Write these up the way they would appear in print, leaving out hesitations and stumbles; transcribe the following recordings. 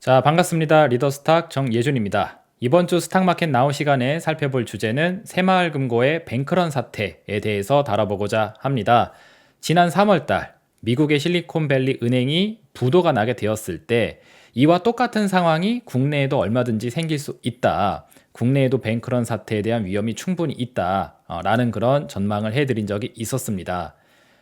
자, 반갑습니다. 리더스탁 정예준입니다. 이번 주 스탁마켓 나우 시간에 살펴볼 주제는 새마을금고의 뱅크런 사태에 대해서 다뤄보고자 합니다. 지난 3월달 미국의 실리콘밸리 은행이 부도가 나게 되었을 때 이와 똑같은 상황이 국내에도 얼마든지 생길 수 있다. 국내에도 뱅크런 사태에 대한 위험이 충분히 있다. 라는 그런 전망을 해드린 적이 있었습니다.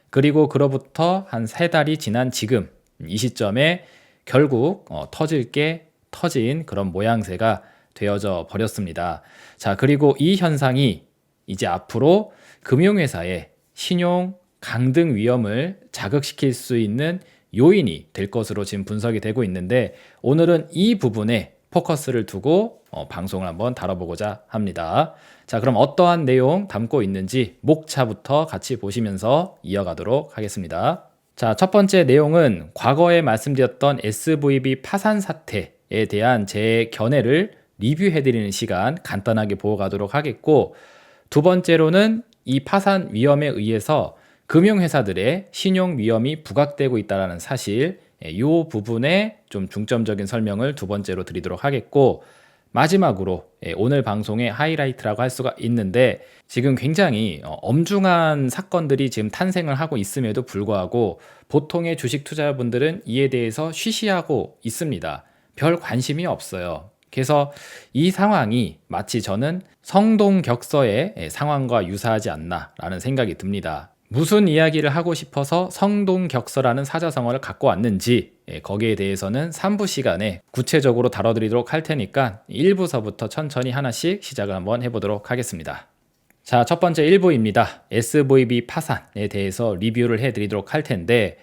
그리고 그로부터 한 3달이 지난 지금 이 시점에 결국 터질 게 터진 그런 모양새가 되어져 버렸습니다. 자, 그리고 이 현상이 이제 앞으로 금융회사의 신용 강등 위험을 자극시킬 수 있는 요인이 될 것으로 지금 분석이 되고 있는데, 오늘은 이 부분에 포커스를 두고 방송을 한번 다뤄보고자 합니다. 자, 그럼 어떠한 내용 담고 있는지 목차부터 같이 보시면서 이어가도록 하겠습니다. 자, 첫 번째 내용은 과거에 말씀드렸던 SVB 파산 사태에 대한 제 견해를 리뷰해드리는 시간 간단하게 보고 가도록 하겠고, 두 번째로는 이 파산 위험에 의해서 금융회사들의 신용 위험이 부각되고 있다는 사실, 이 부분에 좀 중점적인 설명을 두 번째로 드리도록 하겠고, 마지막으로 오늘 방송의 하이라이트라고 할 수가 있는데, 지금 굉장히 엄중한 사건들이 지금 탄생을 하고 있음에도 불구하고 보통의 주식 투자자분들은 이에 대해서 쉬쉬하고 있습니다. 별 관심이 없어요. 그래서 이 상황이 마치 저는 성동격서의 상황과 유사하지 않나라는 생각이 듭니다. 무슨 이야기를 하고 싶어서 성동격서라는 사자성어를 갖고 왔는지 거기에 대해서는 3부 시간에 구체적으로 다뤄드리도록 할 테니까 1부서부터 천천히 하나씩 시작을 한번 해보도록 하겠습니다. 자, 첫 번째 1부입니다. SVB 파산에 대해서 리뷰를 해드리도록 할 텐데,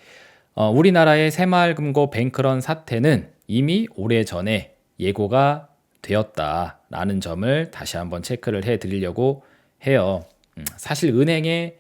우리나라의 새마을금고 뱅크런 사태는 이미 오래전에 예고가 되었다라는 점을 다시 한번 체크를 해드리려고 해요. 사실 은행의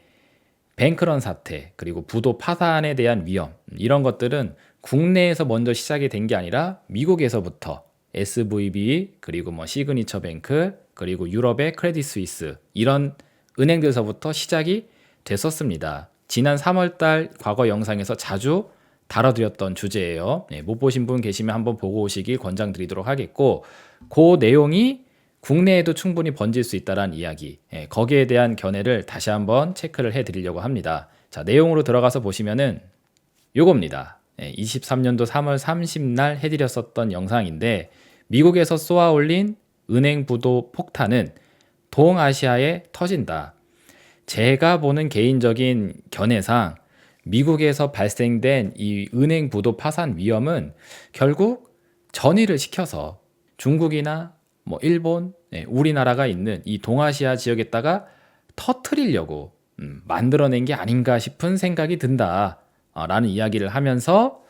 뱅크런 사태, 그리고 부도 파산에 대한 위험, 이런 것들은 국내에서 먼저 시작이 된 게 아니라 미국에서부터 SVB, 그리고 시그니처 뱅크, 그리고 유럽의 크레딧 스위스, 이런 은행들서부터 시작이 됐었습니다. 지난 3월달 과거 영상에서 자주 다뤄드렸던 주제예요. 못 보신 분 계시면 한번 보고 오시길 권장드리도록 하겠고, 그 내용이 국내에도 충분히 번질 수 있다는 이야기, 거기에 대한 견해를 다시 한번 체크를 해드리려고 합니다. 자, 내용으로 들어가서 보시면은 요겁니다. 23년도 3월 30날 해드렸었던 영상인데, 미국에서 쏘아 올린 은행 부도 폭탄은 동아시아에 터진다. 제가 보는 개인적인 견해상 미국에서 발생된 이 은행 부도 파산 위험은 결국 전이를 시켜서 중국이나 일본, 우리나라가 있는 이 동아시아 지역에다가 터트리려고 만들어낸 게 아닌가 싶은 생각이 든다 라는 이야기를 하면서,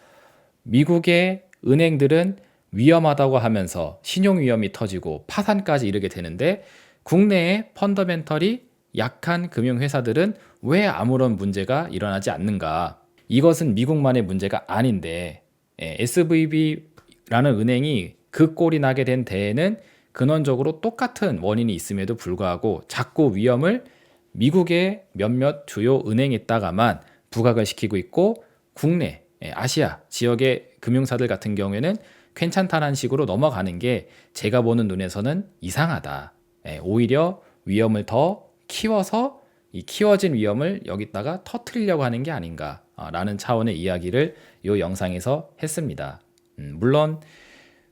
미국의 은행들은 위험하다고 하면서 신용 위험이 터지고 파산까지 이르게 되는데, 국내의 펀더멘털이 약한 금융회사들은 왜 아무런 문제가 일어나지 않는가. 이것은 미국만의 문제가 아닌데, SVB라는 은행이 그 꼴이 나게 된 데에는 근원적으로 똑같은 원인이 있음에도 불구하고 자꾸 위험을 미국의 몇몇 주요 은행에다가만 부각을 시키고 있고, 국내 아시아 지역의 금융사들 같은 경우에는 괜찮다는 식으로 넘어가는 게 제가 보는 눈에서는 이상하다. 오히려 위험을 더 키워서 이 키워진 위험을 여기다가 터트리려고 하는 게 아닌가라는 차원의 이야기를 이 영상에서 했습니다. 물론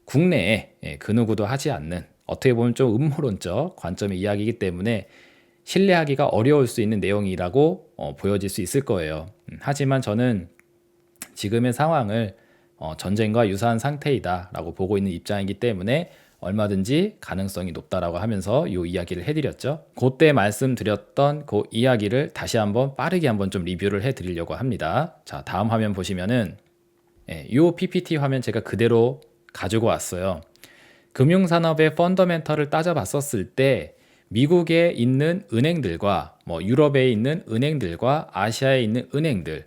국내에 그 누구도 하지 않는, 어떻게 보면 좀 음모론적 관점의 이야기이기 때문에 신뢰하기가 어려울 수 있는 내용이라고 보여질 수 있을 거예요. 하지만 저는 지금의 상황을 전쟁과 유사한 상태이다 라고 보고 있는 입장이기 때문에 얼마든지 가능성이 높다라고 하면서 이 이야기를 해드렸죠. 그때 말씀드렸던 그 이야기를 다시 한번 빠르게 한번 좀 리뷰를 해드리려고 합니다. 자, 다음 화면 보시면은 이 PPT 화면 제가 그대로 가지고 왔어요. 금융산업의 펀더멘털을 따져봤었을 때 미국에 있는 은행들과 유럽에 있는 은행들과 아시아에 있는 은행들,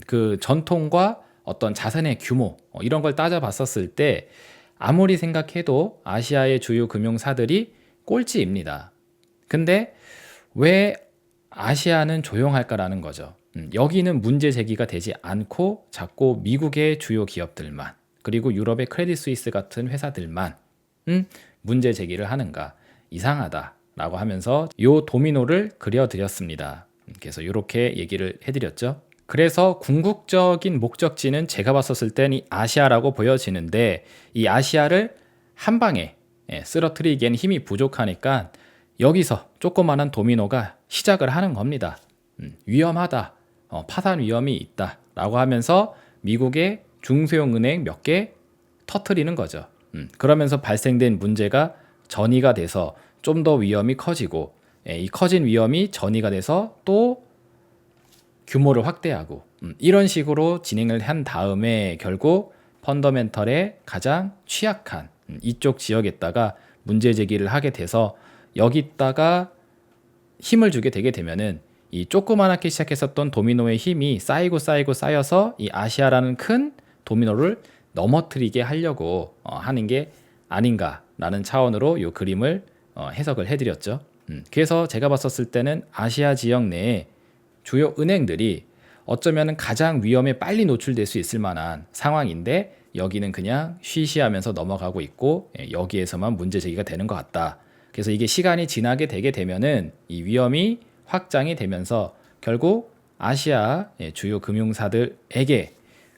그 전통과 어떤 자산의 규모, 이런 걸 따져봤었을 때 아무리 생각해도 아시아의 주요 금융사들이 꼴찌입니다. 근데 왜 아시아는 조용할까라는 거죠. 여기는 문제 제기가 되지 않고 자꾸 미국의 주요 기업들만, 그리고 유럽의 크레딧 스위스 같은 회사들만 문제 제기를 하는가, 이상하다라고 하면서 요 도미노를 그려드렸습니다. 그래서 이렇게 얘기를 해드렸죠. 그래서 궁극적인 목적지는 제가 봤었을 땐 이 아시아라고 보여지는데, 이 아시아를 한 방에 쓰러뜨리기엔 힘이 부족하니까 여기서 조그마한 도미노가 시작을 하는 겁니다. 위험하다, 파산 위험이 있다 라고 하면서 미국의 중소형 은행 몇 개 터트리는 거죠. 그러면서 발생된 문제가 전이가 돼서 좀 더 위험이 커지고, 이 커진 위험이 전이가 돼서 또 규모를 확대하고, 이런 식으로 진행을 한 다음에 결국 펀더멘털에 가장 취약한 이쪽 지역에다가 문제 제기를 하게 돼서, 여기다가 힘을 주게 되게 되면은 이 조그만하게 시작했었던 도미노의 힘이 쌓이고 쌓여서 이 아시아라는 큰 도미노를 넘어뜨리게 하려고 하는 게 아닌가라는 차원으로 이 그림을 해석을 해드렸죠. 그래서 제가 봤었을 때는 아시아 지역 내에 주요 은행들이 어쩌면 가장 위험에 빨리 노출될 수 있을 만한 상황인데, 여기는 그냥 쉬쉬하면서 넘어가고 있고, 여기에서만 문제 제기가 되는 것 같다. 그래서 이게 시간이 지나게 되게 되면은 이 위험이 확장이 되면서 결국 아시아 주요 금융사들에게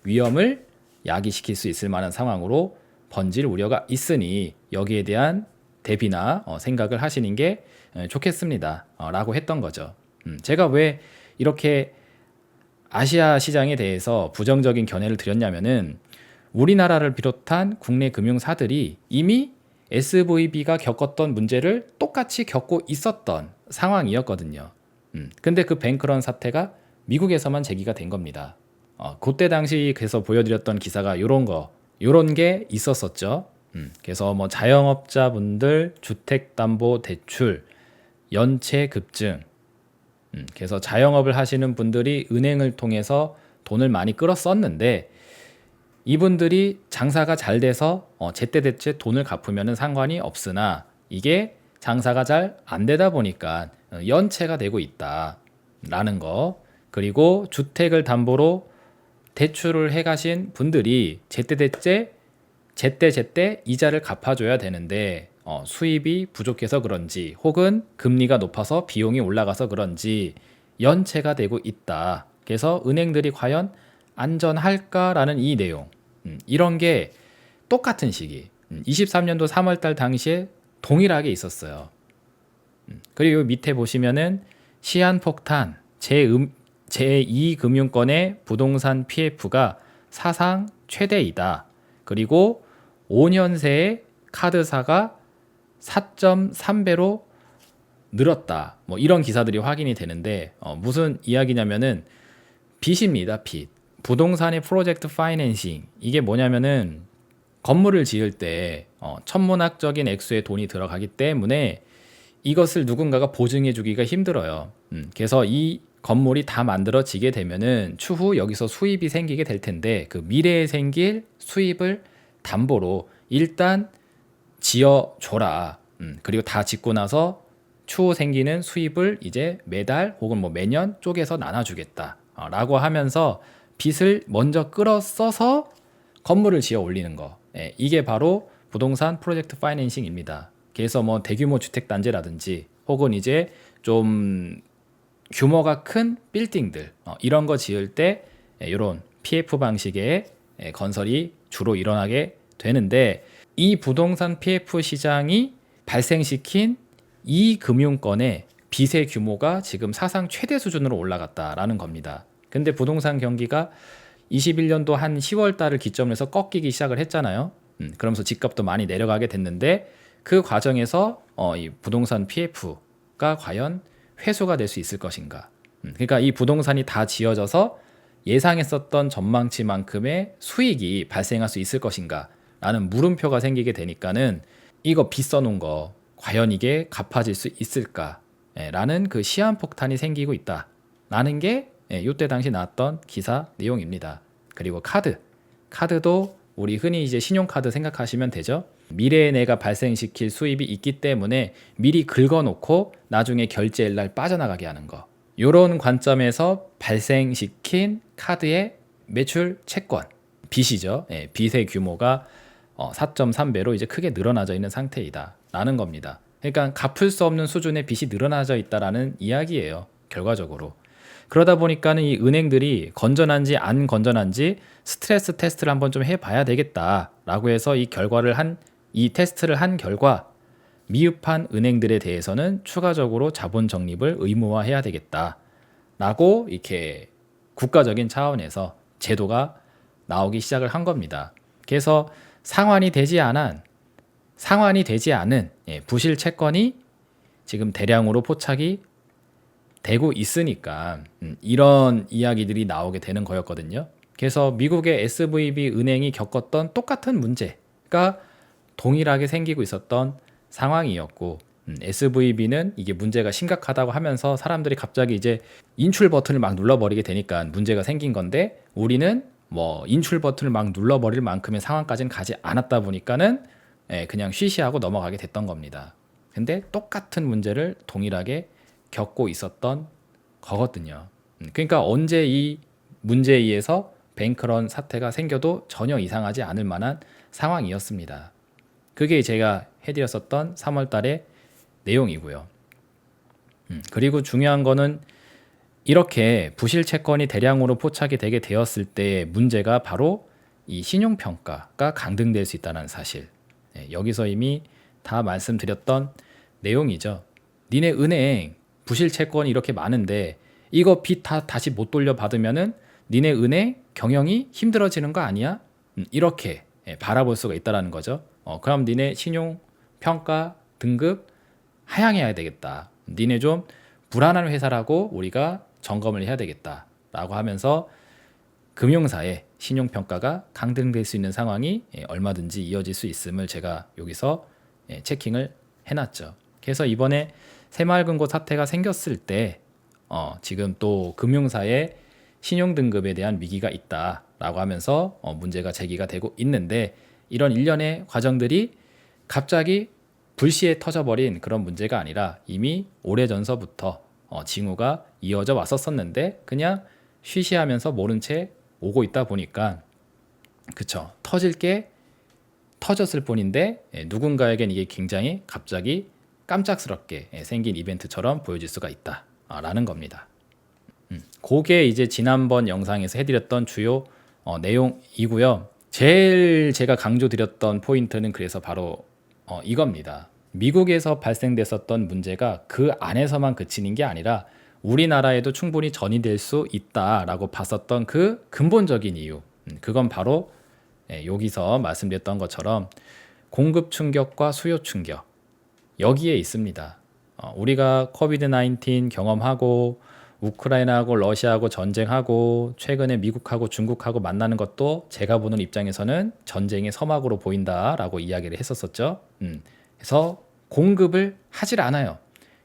위험을 야기시킬 수 있을 만한 상황으로 번질 우려가 있으니, 여기에 대한 대비나 생각을 하시는 게 좋겠습니다 라고 했던 거죠. 제가 왜 이렇게 아시아 시장에 대해서 부정적인 견해를 드렸냐면은, 우리나라를 비롯한 국내 금융사들이 이미 SVB가 겪었던 문제를 똑같이 겪고 있었던 상황이었거든요. 근데 그 뱅크런 사태가 미국에서만 제기가 된 겁니다. 그때 당시 그래서 보여드렸던 기사가 요런 게 있었었죠. 그래서 뭐 자영업자분들 주택담보대출 연체 급증, 그래서 자영업을 하시는 분들이 은행을 통해서 돈을 많이 끌었었는데, 이분들이 장사가 잘 돼서 제때제때 돈을 갚으면 상관이 없으나, 이게 장사가 잘 안 되다 보니까 연체가 되고 있다라는 거, 그리고 주택을 담보로 대출을 해가신 분들이 제때제때 이자를 갚아줘야 되는데 수입이 부족해서 그런지, 혹은 금리가 높아서 비용이 올라가서 그런지 연체가 되고 있다. 그래서 은행들이 과연 안전할까라는 이 내용, 이런 게 똑같은 시기 23년도 3월달 당시에 동일하게 있었어요. 그리고 밑에 보시면은 시한폭탄 제2금융권의 부동산 PF가 사상 최대이다. 그리고 5년 새에 카드사가 4.3배로 늘었다. 뭐 이런 기사들이 확인이 되는데, 무슨 이야기냐면은 빚입니다. 빚. 부동산의 프로젝트 파이낸싱, 이게 뭐냐면은 건물을 지을 때 천문학적인 액수의 돈이 들어가기 때문에 이것을 누군가가 보증해 주기가 힘들어요. 그래서 이 건물이 다 만들어지게 되면은 추후 여기서 수입이 생기게 될 텐데, 그 미래에 생길 수입을 담보로 일단 지어줘라. 그리고 다 짓고 나서 추후 생기는 수입을 이제 매달 혹은 뭐 매년 쪼개서 나눠주겠다 라고 하면서 빚을 먼저 끌어 써서 건물을 지어 올리는 거, 이게 바로 부동산 프로젝트 파이낸싱입니다. 그래서 뭐 대규모 주택단지라든지 혹은 이제 좀 규모가 큰 빌딩들, 이런 거 지을 때 이런 PF 방식의 건설이 주로 일어나게 되는데, 이 부동산 PF 시장이 발생시킨 이 금융권의 빚의 규모가 지금 사상 최대 수준으로 올라갔다라는 겁니다. 근데 부동산 경기가 21년도 한 10월 달을 기점으로 해서 꺾이기 시작을 했잖아요. 그러면서 집값도 많이 내려가게 됐는데, 그 과정에서 이 부동산 PF가 과연 회수가 될 수 있을 것인가. 그러니까 이 부동산이 다 지어져서 예상했었던 전망치만큼의 수익이 발생할 수 있을 것인가 라는 물음표가 생기게 되니까는, 이거 빚 써놓은 거 과연 이게 갚아질 수 있을까 라는 그 시한폭탄이 생기고 있다 라는 게 이때 당시 나왔던 기사 내용입니다. 그리고 카드도 우리 흔히 이제 신용카드 생각하시면 되죠. 미래에 내가 발생시킬 수입이 있기 때문에 미리 긁어놓고 나중에 결제일 날 빠져나가게 하는 거, 이런 관점에서 발생시킨 카드의 매출 채권, 빚이죠. 예, 빚의 규모가 4.3배로 이제 크게 늘어나져 있는 상태이다라는 겁니다. 그러니까 갚을 수 없는 수준의 빚이 늘어나져 있다라는 이야기예요. 결과적으로. 그러다 보니까는 이 은행들이 건전한지 안 건전한지 스트레스 테스트를 한번 좀 해봐야 되겠다라고 해서 이 테스트를 한 결과 미흡한 은행들에 대해서는 추가적으로 자본 적립을 의무화해야 되겠다라고 이렇게 국가적인 차원에서 제도가 나오기 시작을 한 겁니다. 그래서 상환이 되지 않은 부실 채권이 지금 대량으로 포착이 되고 있으니까 이런 이야기들이 나오게 되는 거였거든요. 그래서 미국의 SVB 은행이 겪었던 똑같은 문제가 동일하게 생기고 있었던 상황이었고, SVB는 이게 문제가 심각하다고 하면서 사람들이 갑자기 이제 인출 버튼을 막 눌러버리게 되니까 문제가 생긴 건데, 우리는 뭐 인출 버튼을 막 눌러버릴 만큼의 상황까지는 가지 않았다 보니까는 그냥 쉬쉬하고 넘어가게 됐던 겁니다. 근데 똑같은 문제를 동일하게 겪고 있었던 거거든요. 그러니까 언제 이 문제에 의해서 뱅크런 사태가 생겨도 전혀 이상하지 않을 만한 상황이었습니다. 그게 제가 해드렸었던 3월 달의 내용이고요. 그리고 중요한 거는 이렇게 부실 채권이 대량으로 포착이 되게 되었을 때의 문제가 바로 이 신용평가가 강등될 수 있다는 사실. 여기서 이미 다 말씀드렸던 내용이죠. 니네 은행 부실 채권이 이렇게 많은데 이거 빚 다 다시 못 돌려받으면은 니네 은행 경영이 힘들어지는 거 아니야? 이렇게 바라볼 수가 있다는 거죠. 그럼 니네 신용평가 등급 하향해야 되겠다. 니네 좀 불안한 회사라고 우리가 점검을 해야 되겠다라고 하면서 금융사의 신용평가가 강등될 수 있는 상황이 얼마든지 이어질 수 있음을 제가 여기서 체킹을 해놨죠. 그래서 이번에 새마을금고 사태가 생겼을 때 지금 또 금융사의 신용등급에 대한 위기가 있다라고 하면서 문제가 제기가 되고 있는데, 이런 일련의 과정들이 갑자기 불시에 터져버린 그런 문제가 아니라 이미 오래전서부터 징후가 이어져 왔었는데 그냥 쉬쉬하면서 모른 채 오고 있다 보니까, 그쵸, 터질 게 터졌을 뿐인데 누군가에겐 이게 굉장히 갑자기 깜짝스럽게 생긴 이벤트처럼 보여질 수가 있다라는 겁니다. 그게 이제 지난번 영상에서 해드렸던 주요 내용이고요. 제일 제가 강조드렸던 포인트는 그래서 바로 이겁니다. 미국에서 발생됐었던 문제가 그 안에서만 그치는 게 아니라 우리나라에도 충분히 전이될 수 있다라고 봤었던 그 근본적인 이유, 그건 바로 여기서 말씀드렸던 것처럼 공급 충격과 수요 충격, 여기에 있습니다. 우리가 코비드 19 경험하고 우크라이나하고 러시아하고 전쟁하고 최근에 미국하고 중국하고 만나는 것도 제가 보는 입장에서는 전쟁의 서막으로 보인다라고 이야기를 했었었죠. 그래서 공급을 하질 않아요.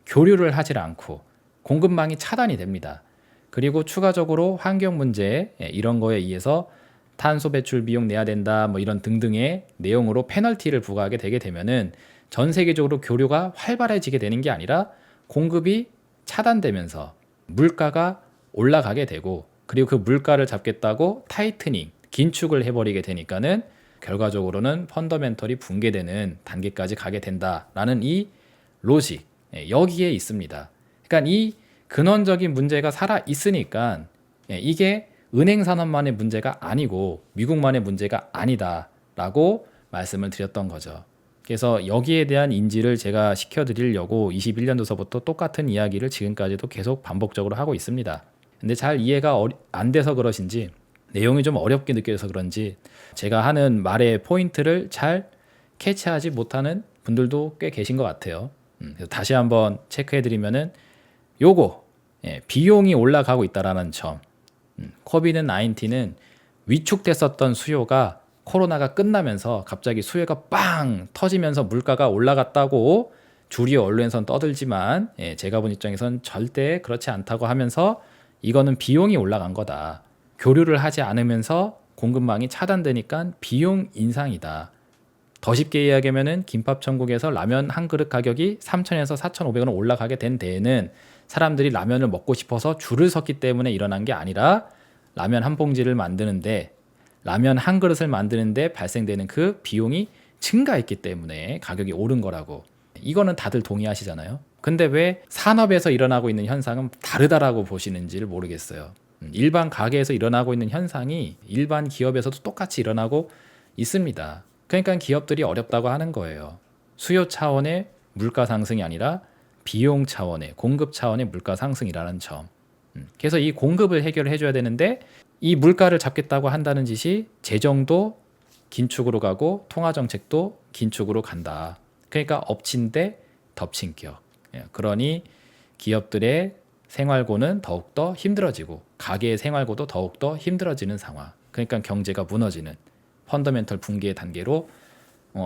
교류를 하질 않고 공급망이 차단이 됩니다. 그리고 추가적으로 환경 문제 이런 거에 의해서 탄소 배출 비용 내야 된다 뭐 이런 등등의 내용으로 페널티를 부과하게 되게 되면은 전 세계적으로 교류가 활발해지게 되는 게 아니라 공급이 차단되면서 물가가 올라가게 되고, 그리고 그 물가를 잡겠다고 타이트닝, 긴축을 해버리게 되니까는 결과적으로는 펀더멘털이 붕괴되는 단계까지 가게 된다라는 이 로직, 여기에 있습니다. 그러니까 이 근원적인 문제가 살아 있으니까 이게 은행 산업만의 문제가 아니고 미국만의 문제가 아니다라고 말씀을 드렸던 거죠. 그래서 여기에 대한 인지를 제가 시켜드리려고 21년도서부터 똑같은 이야기를 지금까지도 계속 반복적으로 하고 있습니다. 근데 잘 이해가 안 돼서 그러신지, 내용이 좀 어렵게 느껴져서 그런지 제가 하는 말의 포인트를 잘 캐치하지 못하는 분들도 꽤 계신 것 같아요. 그래서 다시 한번 체크해드리면은 요거 비용이 올라가고 있다라는 점, 코비드 19은 위축됐었던 수요가 코로나가 끝나면서 갑자기 수요가 빵 터지면서 물가가 올라갔다고 주류 언론에선 떠들지만 제가 본 입장에선 절대 그렇지 않다고 하면서 이거는 비용이 올라간 거다. 교류를 하지 않으면서 공급망이 차단되니까 비용 인상이다. 더 쉽게 이야기하면은 김밥 천국에서 라면 한 그릇 가격이 3,000에서 4,500원 올라가게 된 데에는 사람들이 라면을 먹고 싶어서 줄을 섰기 때문에 일어난 게 아니라 라면 한 봉지를 만드는데 라면 한 그릇을 만드는데 발생되는 그 비용이 증가했기 때문에 가격이 오른 거라고. 이거는 다들 동의하시잖아요. 근데 왜 산업에서 일어나고 있는 현상은 다르다라고 보시는지를 모르겠어요. 일반 가게에서 일어나고 있는 현상이 일반 기업에서도 똑같이 일어나고 있습니다. 그러니까 기업들이 어렵다고 하는 거예요. 수요 차원의 물가 상승이 아니라 비용 차원의, 공급 차원의 물가 상승이라는 점. 그래서 이 공급을 해결해 줘야 되는데 이 물가를 잡겠다고 한다는 짓이 재정도 긴축으로 가고 통화정책도 긴축으로 간다. 그러니까 엎친 데 덮친 격. 그러니 기업들의 생활고는 더욱더 힘들어지고 가게의 생활고도 더욱더 힘들어지는 상황. 그러니까 경제가 무너지는 펀더멘털 붕괴의 단계로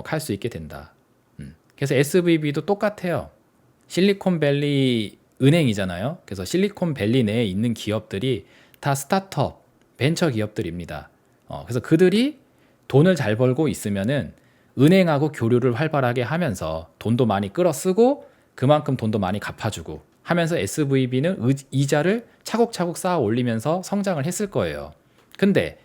갈 수 있게 된다. 그래서 SVB도 똑같아요. 실리콘밸리 은행이잖아요. 그래서 실리콘밸리 내에 있는 기업들이 다 스타트업, 벤처 기업들입니다. 그래서 그들이 돈을 잘 벌고 있으면은 은행하고 교류를 활발하게 하면서 돈도 많이 끌어 쓰고 그만큼 돈도 많이 갚아주고 하면서 SVB는 이자를 차곡차곡 쌓아 올리면서 성장을 했을 거예요. 근데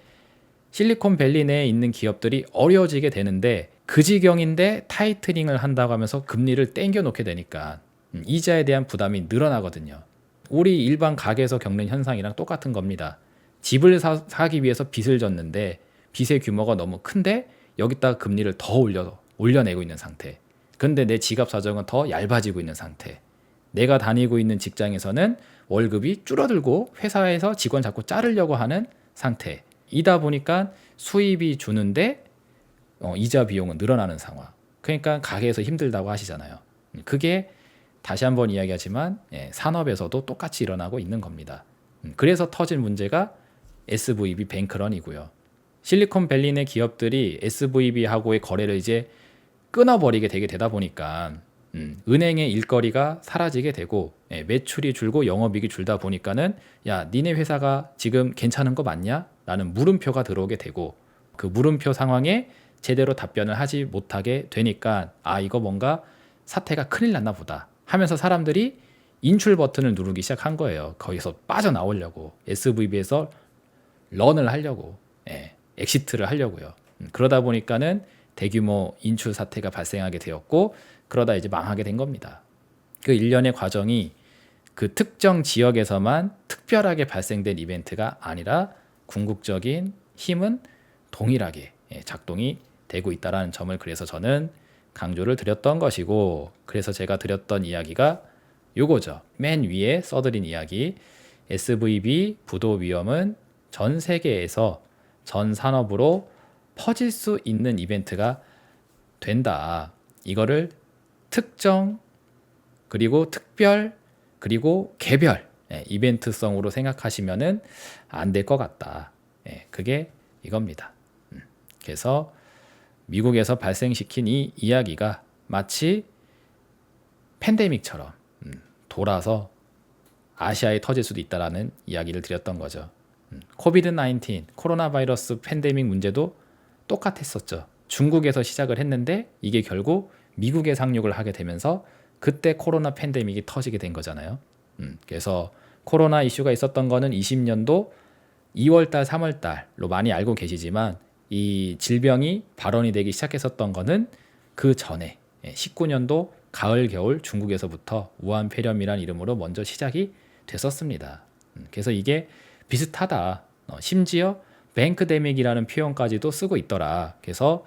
실리콘밸리 내에 있는 기업들이 어려워지게 되는데 그 지경인데 타이트닝을 한다고 하면서 금리를 땡겨 놓게 되니까 이자에 대한 부담이 늘어나거든요. 우리 일반 가게에서 겪는 현상이랑 똑같은 겁니다. 집을 사기 위해서 빚을 졌는데 빚의 규모가 너무 큰데 여기다가 금리를 더 올려내고 있는 상태. 근데 내 지갑 사정은 더 얇아지고 있는 상태. 내가 다니고 있는 직장에서는 월급이 줄어들고 회사에서 직원 자꾸 자르려고 하는 상태. 이다 보니까 수입이 주는데 이자 비용은 늘어나는 상황. 그러니까 가게에서 힘들다고 하시잖아요. 그게 다시 한번 이야기하지만 산업에서도 똑같이 일어나고 있는 겁니다. 그래서 터진 문제가 SVB 뱅크런이고요. 실리콘밸리 내 기업들이 SVB하고의 거래를 이제 끊어버리게 되다 보니까 은행의 일거리가 사라지게 되고 매출이 줄고 영업이익이 줄다 보니까는 야 니네 회사가 지금 괜찮은 거 맞냐? 라는 물음표가 들어오게 되고 그 물음표 상황에 제대로 답변을 하지 못하게 되니까 아 이거 뭔가 사태가 큰일 났나 보다 하면서 사람들이 인출 버튼을 누르기 시작한 거예요. 거기서 빠져나오려고 SVB에서 런을 하려고 엑시트를 하려고요. 그러다 보니까는 대규모 인출 사태가 발생하게 되었고 그러다 이제 망하게 된 겁니다. 그 일련의 과정이 그 특정 지역에서만 특별하게 발생된 이벤트가 아니라 궁극적인 힘은 동일하게 작동이 되고 있다는 점을 그래서 저는 강조를 드렸던 것이고 그래서 제가 드렸던 이야기가 요거죠. 맨 위에 써드린 이야기 SVB 부도 위험은 전 세계에서 전 산업으로 퍼질 수 있는 이벤트가 된다. 이거를 특정 그리고 특별 그리고 개별 이벤트성으로 생각하시면은 안 될 것 같다. 그게 이겁니다. 그래서 미국에서 발생시킨 이 이야기가 마치 팬데믹처럼 돌아서 아시아에 터질 수도 있다라는 이야기를 드렸던 거죠. 코비드-19 코로나 바이러스 팬데믹 문제도 똑같았었죠. 중국에서 시작을 했는데 이게 결국 미국에 상륙을 하게 되면서 그때 코로나 팬데믹이 터지게 된 거잖아요. 그래서 코로나 이슈가 있었던 거는 20년도 2월달, 3월달로 많이 알고 계시지만 이 질병이 발원이 되기 시작했었던 거는 그 전에 19년도 가을, 겨울 중국에서부터 우한 폐렴이란 이름으로 먼저 시작이 됐었습니다. 그래서 이게 비슷하다. 심지어 뱅크데믹이라는 표현까지도 쓰고 있더라. 그래서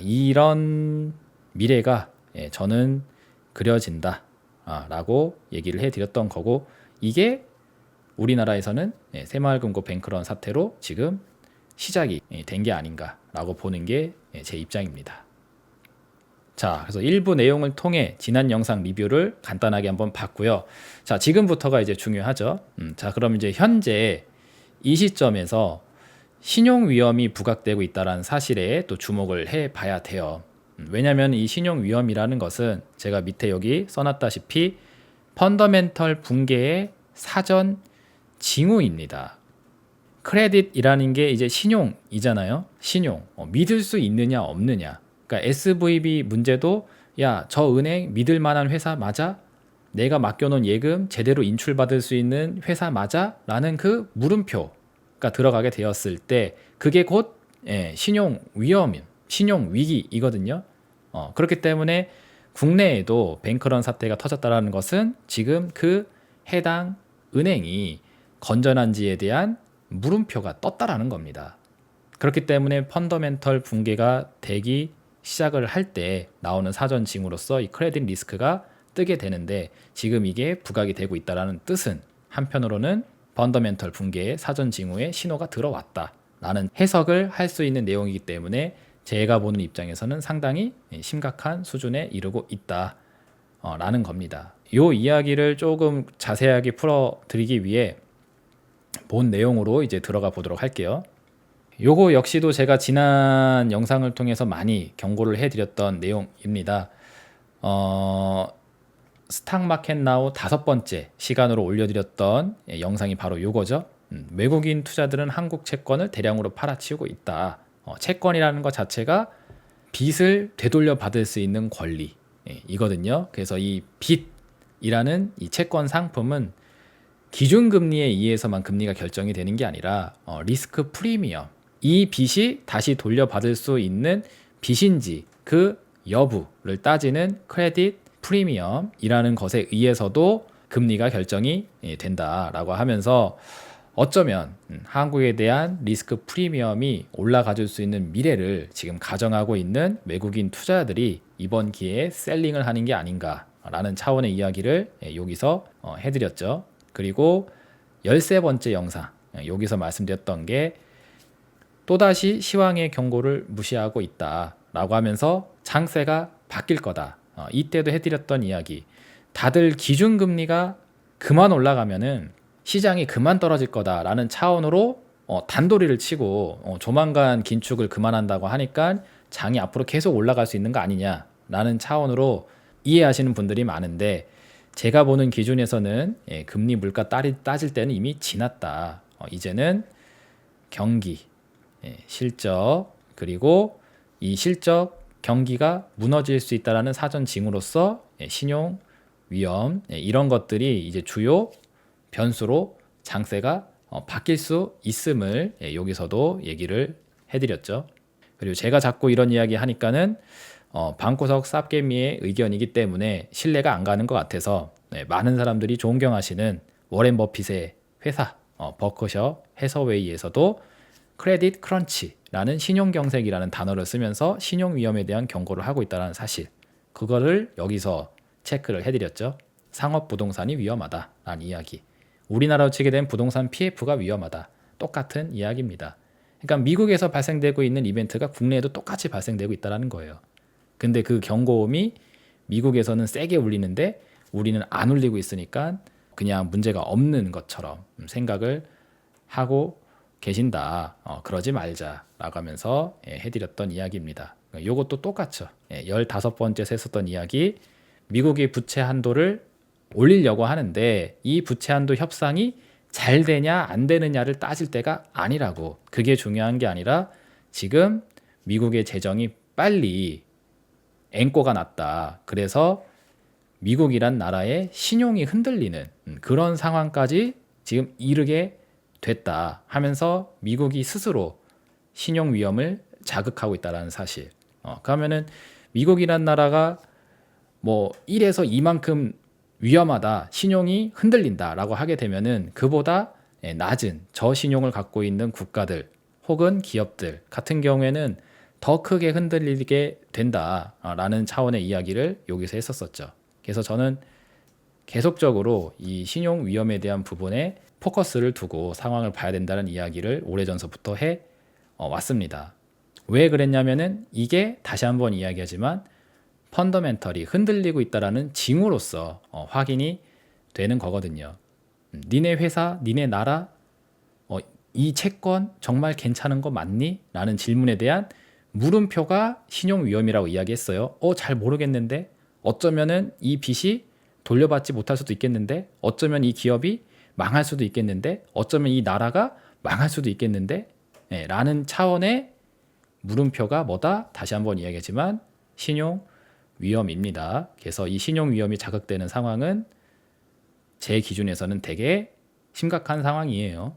이런 미래가 저는 그려진다 라고 얘기를 해드렸던 거고 이게 우리나라에서는 새마을금고 뱅크런 사태로 지금 시작이 된 게 아닌가라고 보는 게 제 입장입니다. 자, 그래서 일부 내용을 통해 지난 영상 리뷰를 간단하게 한번 봤고요. 자, 지금부터가 이제 중요하죠. 자, 그럼 이제 현재 이 시점에서 신용 위험이 부각되고 있다는 사실에 또 주목을 해 봐야 돼요. 왜냐하면 이 신용 위험이라는 것은 제가 밑에 여기 써놨다시피 펀더멘털 붕괴의 사전 징후입니다. 크레딧이라는 게 이제 신용이잖아요. 신용. 믿을 수 있느냐 없느냐. 그러니까 SVB 문제도 야, 저 은행 믿을 만한 회사 맞아? 내가 맡겨놓은 예금 제대로 인출받을 수 있는 회사 맞아? 라는 그 물음표. 리스크가 들어가게 되었을 때 그게 곧 신용 위험, 신용 위기이거든요. 그렇기 때문에 국내에도 뱅크런 사태가 터졌다라는 것은 지금 그 해당 은행이 건전한지에 대한 물음표가 떴다라는 겁니다. 그렇기 때문에 펀더멘털 붕괴가 되기 시작을 할 때 나오는 사전 징후로서 이 크레딧 리스크가 뜨게 되는데 지금 이게 부각이 되고 있다라는 뜻은 한편으로는 펀더멘털 붕괴의 사전 징후에 신호가 들어왔다라는 해석을 할 수 있는 내용이기 때문에 제가 보는 입장에서는 상당히 심각한 수준에 이르고 있다라는 겁니다. 이 이야기를 조금 자세하게 풀어드리기 위해 본 내용으로 이제 들어가 보도록 할게요. 요거 역시도 제가 지난 영상을 통해서 많이 경고를 해드렸던 내용입니다. 스탁마켓나우 5번째 시간으로 올려드렸던 영상이 바로 요거죠. 외국인 투자들은 한국 채권을 대량으로 팔아치우고 있다. 채권이라는 것 자체가 빚을 되돌려 받을 수 있는 권리 이거든요. 그래서 이 빚이라는 이 채권 상품은 기준금리에 의해서만 금리가 결정이 되는 게 아니라 리스크 프리미엄, 이 빚이 다시 돌려받을 수 있는 빚인지 그 여부를 따지는 크레딧 프리미엄이라는 것에 의해서도 금리가 결정이 된다라고 하면서 어쩌면 한국에 대한 리스크 프리미엄이 올라가줄 수 있는 미래를 지금 가정하고 있는 외국인 투자자들이 이번 기회에 셀링을 하는 게 아닌가라는 차원의 이야기를 여기서 해드렸죠. 그리고 13번째 영상 여기서 말씀드렸던 게 또다시 시황의 경고를 무시하고 있다라고 하면서 장세가 바뀔 거다. 이때도 해드렸던 이야기, 다들 기준금리가 그만 올라가면은 시장이 그만 떨어질 거다라는 차원으로 단도리를 치고 조만간 긴축을 그만한다고 하니까 장이 앞으로 계속 올라갈 수 있는 거 아니냐라는 차원으로 이해하시는 분들이 많은데, 제가 보는 기준에서는 금리 물가 따질 때는 이미 지났다. 이제는 경기, 실적, 그리고 이 실적 경기가 무너질 수 있다라는 사전 징후로서 신용 위험, 이런 것들이 이제 주요 변수로 장세가 바뀔 수 있음을 여기서도 얘기를 해드렸죠. 그리고 제가 자꾸 이런 이야기 하니까는 방구석 쌉개미의 의견이기 때문에 신뢰가 안 가는 것 같아서 많은 사람들이 존경하시는 워렌 버핏의 회사 버크셔 해서웨이에서도 크레딧 크런치라는 신용경색이라는 단어를 쓰면서 신용 위험에 대한 경고를 하고 있다는 사실, 그거를 여기서 체크를 해드렸죠. 상업 부동산이 위험하다라는 이야기, 우리나라로 치게 된 부동산 PF가 위험하다, 똑같은 이야기입니다. 그러니까 미국에서 발생되고 있는 이벤트가 국내에도 똑같이 발생되고 있다는 거예요. 근데 그 경고음이 미국에서는 세게 울리는데 우리는 안 울리고 있으니까 그냥 문제가 없는 것처럼 생각을 하고 계신다. 그러지 말자라고 하면서 해드렸던 이야기입니다. 이것도 똑같죠. 15번째 했었던 이야기, 미국이 부채 한도를 올리려고 하는데 이 부채 한도 협상이 잘 되냐 안 되느냐를 따질 때가 아니라고. 그게 중요한 게 아니라 지금 미국의 재정이 빨리 앵꼬가 났다. 그래서 미국이란 나라의 신용이 흔들리는 그런 상황까지 지금 이르게 됐다 하면서 미국이 스스로 신용 위험을 자극하고 있다는 사실. 그러면은 미국이란 나라가 뭐 1에서 2만큼 위험하다, 신용이 흔들린다라고 하게 되면은 그보다 낮은 저신용을 갖고 있는 국가들 혹은 기업들 같은 경우에는 더 크게 흔들리게 된다라는 차원의 이야기를 여기서 했었었죠. 그래서 저는 계속적으로 이 신용 위험에 대한 부분에 포커스를 두고 상황을 봐야 된다는 이야기를 오래전서부터 해 왔습니다. 왜 그랬냐면은 이게 다시 한번 이야기하지만 펀더멘털이 흔들리고 있다라는 징후로서 확인이 되는 거거든요. 니네 회사, 니네 나라 이 채권 정말 괜찮은 거 맞니? 라는 질문에 대한 물음표가 신용 위험이라고 이야기했어요. 잘 모르겠는데, 어쩌면은 이 빚이 돌려받지 못할 수도 있겠는데, 어쩌면 이 기업이 망할 수도 있겠는데, 어쩌면 이 나라가 망할 수도 있겠는데, 라는 차원의 물음표가 뭐다? 다시 한번 이야기하지만 신용 위험입니다. 그래서 이 신용 위험이 자극되는 상황은 제 기준에서는 되게 심각한 상황이에요.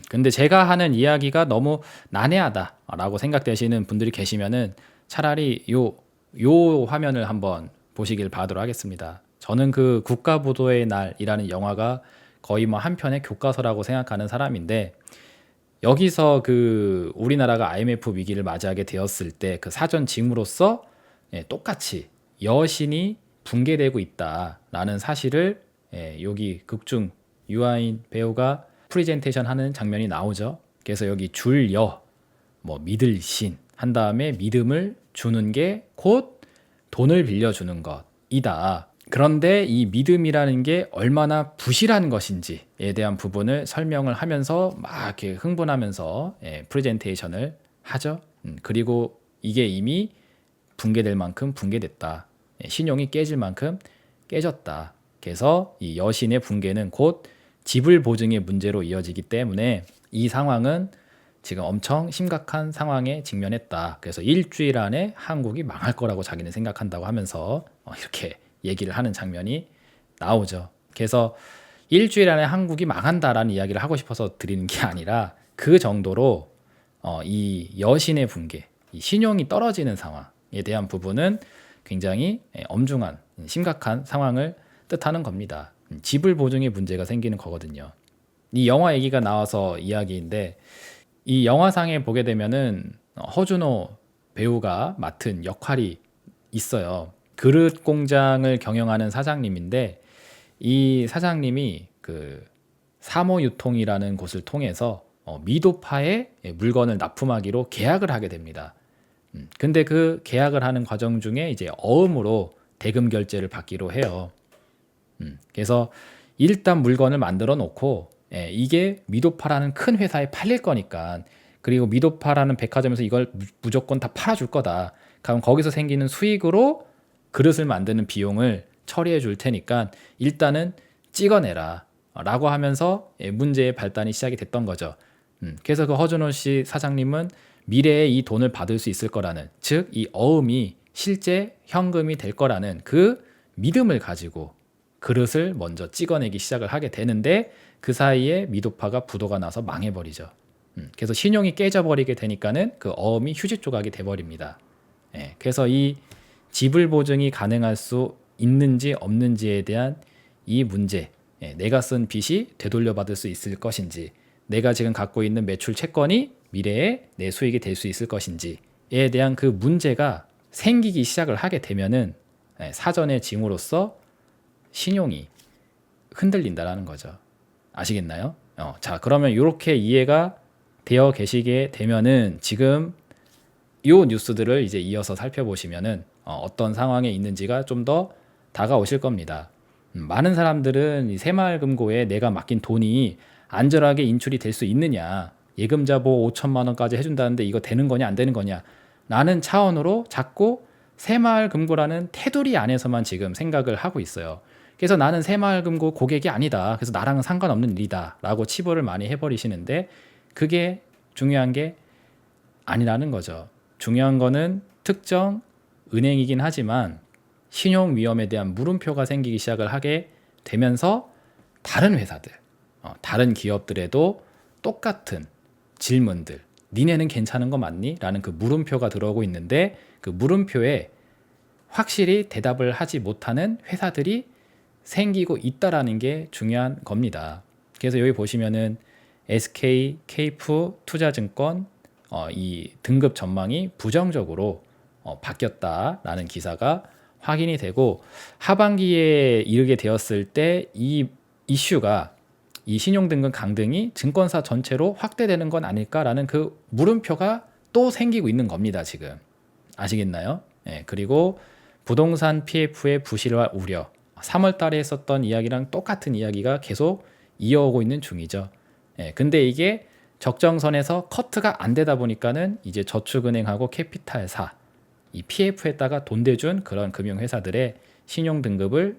근데 제가 하는 이야기가 너무 난해하다라고 생각되시는 분들이 계시면은 차라리 요 화면을 한번 보시길 바라도록 하겠습니다. 저는 그 국가부도의 날이라는 영화가 거의 뭐 한편의 교과서라고 생각하는 사람인데, 여기서 그 우리나라가 IMF 위기를 맞이하게 되었을 때 그 사전 징후로서 똑같이 여신이 붕괴되고 있다라는 사실을 여기 극중 유아인 배우가 프레젠테이션 하는 장면이 나오죠. 그래서 여기 줄여 뭐 믿을 신 한 다음에 믿음을 주는 게 곧 돈을 빌려주는 것이다. 그런데 이 믿음이라는 게 얼마나 부실한 것인지에 대한 부분을 설명을 하면서 막 이렇게 흥분하면서 프레젠테이션을 하죠. 그리고 이게 이미 붕괴될 만큼 붕괴됐다. 신용이 깨질 만큼 깨졌다. 그래서 이 여신의 붕괴는 곧 지불 보증의 문제로 이어지기 때문에 이 상황은 지금 엄청 심각한 상황에 직면했다. 그래서 일주일 안에 한국이 망할 거라고 자기는 생각한다고 하면서 이렇게 얘기를 하는 장면이 나오죠. 그래서 일주일 안에 한국이 망한다라는 이야기를 하고 싶어서 드리는 게 아니라 그 정도로 이 여신의 붕괴, 이 신용이 떨어지는 상황에 대한 부분은 굉장히 엄중한 심각한 상황을 뜻하는 겁니다. 지불 보증의 문제가 생기는 거거든요. 이 영화 얘기가 나와서 이야기인데, 이 영화상에 보게 되면은 허준호 배우가 맡은 역할이 있어요. 그릇 공장을 경영하는 사장님인데, 이 사장님이 그 사모유통이라는 곳을 통해서 미도파의 물건을 납품하기로 계약을 하게 됩니다. 근데 그 계약을 하는 과정 중에 이제 어음으로 대금 결제를 받기로 해요. 그래서 일단 물건을 만들어 놓고 이게 미도파라는 큰 회사에 팔릴 거니까, 그리고 미도파라는 백화점에서 이걸 무조건 다 팔아줄 거다. 그럼 거기서 생기는 수익으로 그릇을 만드는 비용을 처리해 줄 테니까 일단은 찍어내라 라고 하면서 문제의 발단이 시작이 됐던 거죠. 그래서 그 허준호 씨 사장님은 미래에 이 돈을 받을 수 있을 거라는, 즉 이 어음이 실제 현금이 될 거라는 그 믿음을 가지고 그릇을 먼저 찍어내기 시작을 하게 되는데, 그 사이에 미도파가 부도가 나서 망해버리죠. 그래서 신용이 깨져버리게 되니까는 그 어음이 휴지 조각이 돼버립니다. 그래서 이 지불 보증이 가능할 수 있는지 없는지에 대한 이 문제, 내가 쓴 빚이 되돌려받을 수 있을 것인지, 내가 지금 갖고 있는 매출 채권이 미래에 내 수익이 될 수 있을 것인지에 대한 그 문제가 생기기 시작을 하게 되면은 사전의 징후로서 신용이 흔들린다라는 거죠. 아시겠나요? 자, 그러면 이렇게 이해가 되어 계시게 되면은 지금 이 뉴스들을 이제 이어서 살펴보시면은 어떤 상황에 있는지가 좀 더 다가오실 겁니다. 많은 사람들은 이 새마을금고에 내가 맡긴 돈이 안전하게 인출이 될 수 있느냐, 예금자 보호 5천만 원까지 해준다는데 이거 되는 거냐 안 되는 거냐 라는 차원으로 자꾸 새마을금고라는 테두리 안에서만 지금 생각을 하고 있어요. 그래서 나는 새마을금고 고객이 아니다, 그래서 나랑은 상관없는 일이다 라고 치부를 많이 해버리시는데, 그게 중요한 게 아니라는 거죠. 중요한 거는 특정 은행이긴 하지만 신용 위험에 대한 물음표가 생기기 시작을 하게 되면서 다른 회사들, 다른 기업들에도 똑같은 질문들, 니네는 괜찮은 거 맞니? 라는 그 물음표가 들어오고 있는데, 그 물음표에 확실히 대답을 하지 못하는 회사들이 생기고 있다라는 게 중요한 겁니다. 그래서 여기 보시면은 SK, 케이프 투자증권 이 등급 전망이 부정적으로 바뀌었다라는 기사가 확인이 되고, 하반기에 이르게 되었을 때 이 이슈가, 이 신용등급 강등이 증권사 전체로 확대되는 건 아닐까라는 그 물음표가 또 생기고 있는 겁니다. 지금 아시겠나요? 그리고 부동산 PF의 부실화 우려, 3월 달에 했었던 이야기랑 똑같은 이야기가 계속 이어오고 있는 중이죠. 근데 이게 적정선에서 커트가 안 되다 보니까는 이제 저축은행하고 캐피탈사, 이 PF에다가 돈 대준 그런 금융회사들의 신용등급을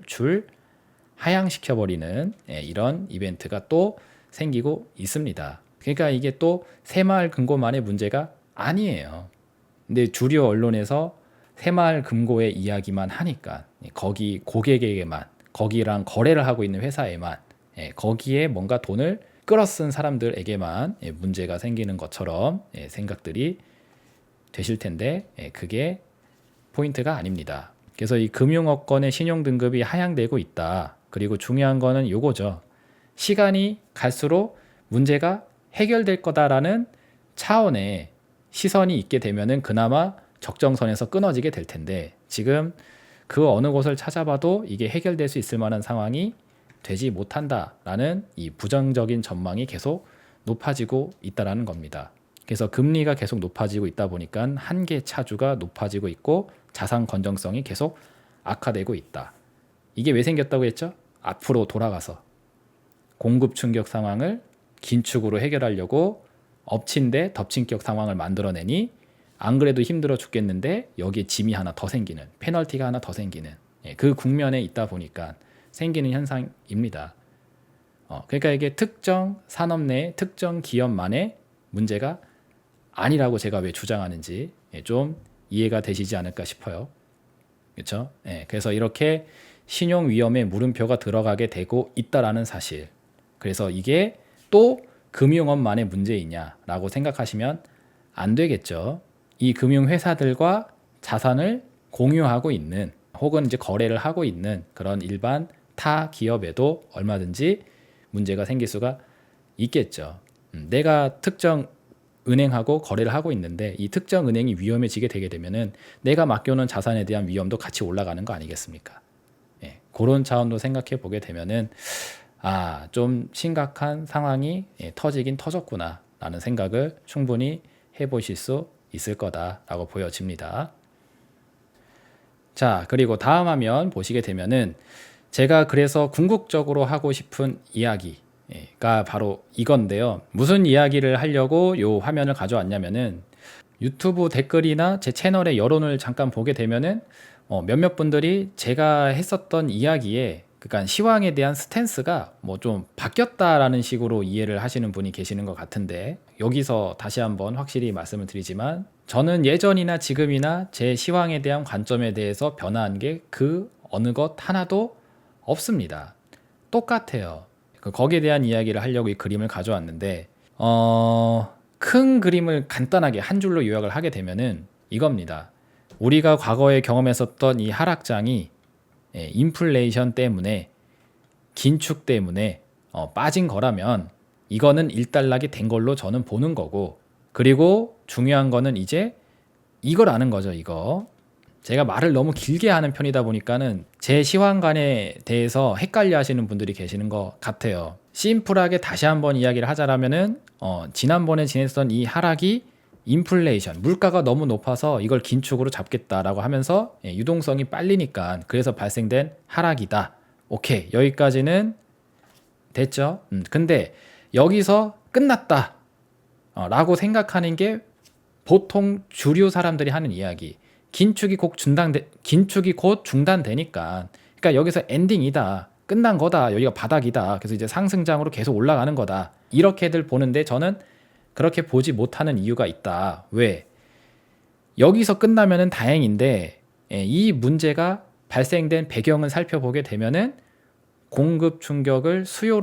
하향시켜버리는 이런 이벤트가 또 생기고 있습니다. 그러니까 이게 또 새마을금고만의 문제가 아니에요. 근데 주류 언론에서 새마을금고의 이야기만 하니까, 거기 고객에게만, 거기랑 거래를 하고 있는 회사에만 거기에 뭔가 돈을 끌어쓴 사람들에게만 문제가 생기는 것처럼 생각들이 되실 텐데 그게 포인트가 아닙니다. 그래서 이 금융업권의 신용등급이 하향되고 있다. 그리고 중요한 거는 요거죠. 시간이 갈수록 문제가 해결될 거다라는 차원의 시선이 있게 되면은 그나마 적정선에서 끊어지게 될 텐데 지금 그 어느 곳을 찾아봐도 이게 해결될 수 있을 만한 상황이 되지 못한다라는 이 부정적인 전망이 계속 높아지고 있다라는 겁니다. 그래서 금리가 계속 높아지고 있다 보니까 한계 차주가 높아지고 있고 자산 건전성이 계속 악화되고 있다. 이게 왜 생겼다고 했죠? 앞으로 돌아가서 공급 충격 상황을 긴축으로 해결하려고 엎친 데 덮친격 상황을 만들어내니 안 그래도 힘들어 죽겠는데 여기에 짐이 하나 더 생기는, 페널티가 하나 더 생기는 그 국면에 있다 보니까 생기는 현상입니다. 그러니까 이게 특정 산업 내 특정 기업만의 문제가 아니라고 제가 왜 주장하는지 좀 이해가 되시지 않을까 싶어요. 그렇죠? 그래서 이렇게 신용 위험에 물음표가 들어가게 되고 있다라는 사실. 그래서 이게 또 금융업만의 문제이냐라고 생각하시면 안 되겠죠. 이 금융회사들과 자산을 공유하고 있는 혹은 이제 거래를 하고 있는 그런 일반 타 기업에도 얼마든지 문제가 생길 수가 있겠죠. 내가 특정 은행하고 거래를 하고 있는데 이 특정 은행이 위험해지게 되게 되면은 내가 맡겨놓은 자산에 대한 위험도 같이 올라가는 거 아니겠습니까? 그런 차원도 생각해 보게 되면은 좀 심각한 상황이 터지긴 터졌구나 라는 생각을 충분히 해보실 수 있을 거다라고 보여집니다. 자, 그리고 다음 화면 보시게 되면은 제가 그래서 궁극적으로 하고 싶은 이야기가 바로 이건데요. 무슨 이야기를 하려고 요 화면을 가져왔냐면은 유튜브 댓글이나 제 채널의 여론을 잠깐 보게 되면은 몇몇 분들이 제가 했었던 이야기에 그러니까 시황에 대한 스탠스가 뭐 좀 바뀌었다라는 식으로 이해를 하시는 분이 계시는 것 같은데 여기서 다시 한번 확실히 말씀을 드리지만 저는 예전이나 지금이나 제 시황에 대한 관점에 대해서 변화한 게 그 어느 것 하나도 없습니다. 똑같아요. 거기에 대한 이야기를 하려고 이 그림을 가져왔는데 큰 그림을 간단하게 한 줄로 요약을 하게 되면은 이겁니다. 우리가 과거에 경험했었던 이 하락장이 인플레이션 때문에 긴축 때문에 빠진 거라면 이거는 일단락이 된 걸로 저는 보는 거고 그리고 중요한 거는 이제 이걸 아는 거죠. 이거 제가 말을 너무 길게 하는 편이다 보니까는 제 시황관에 대해서 헷갈려 하시는 분들이 계시는 것 같아요. 심플하게 다시 한번 이야기를 하자라면은 지난번에 지냈던 이 하락이 인플레이션, 물가가 너무 높아서 이걸 긴축으로 잡겠다라고 하면서 유동성이 빨리니까 그래서 발생된 하락이다. 오케이, 여기까지는 됐죠. 근데 여기서 끝났다 라고 생각하는 게 보통 주류 사람들이 하는 이야기. 긴축이 곧 중단되니까 그러니까 여기서 엔딩이다. 끝난 거다. 여기가 바닥이다. 그래서 이제 상승장으로 계속 올라가는 거다. 이렇게들 보는데 저는 그렇게 보지 못하는 이유가 있다. 왜? 여기서 끝나면은 다행인데 이 문제가 발생된 배경을 살펴보게 되면은 공급 충격을 수요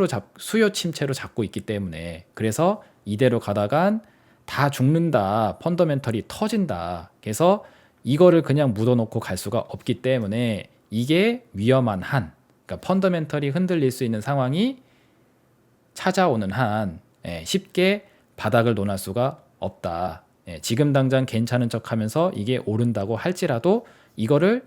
침체로 잡고 있기 때문에 그래서 이대로 가다간 다 죽는다. 펀더멘털이 터진다. 그래서 이거를 그냥 묻어놓고 갈 수가 없기 때문에 이게 위험한 한, 그러니까 펀더멘털이 흔들릴 수 있는 상황이 찾아오는 한 쉽게 바닥을 논할 수가 없다. 지금 당장 괜찮은 척하면서 이게 오른다고 할지라도 이거를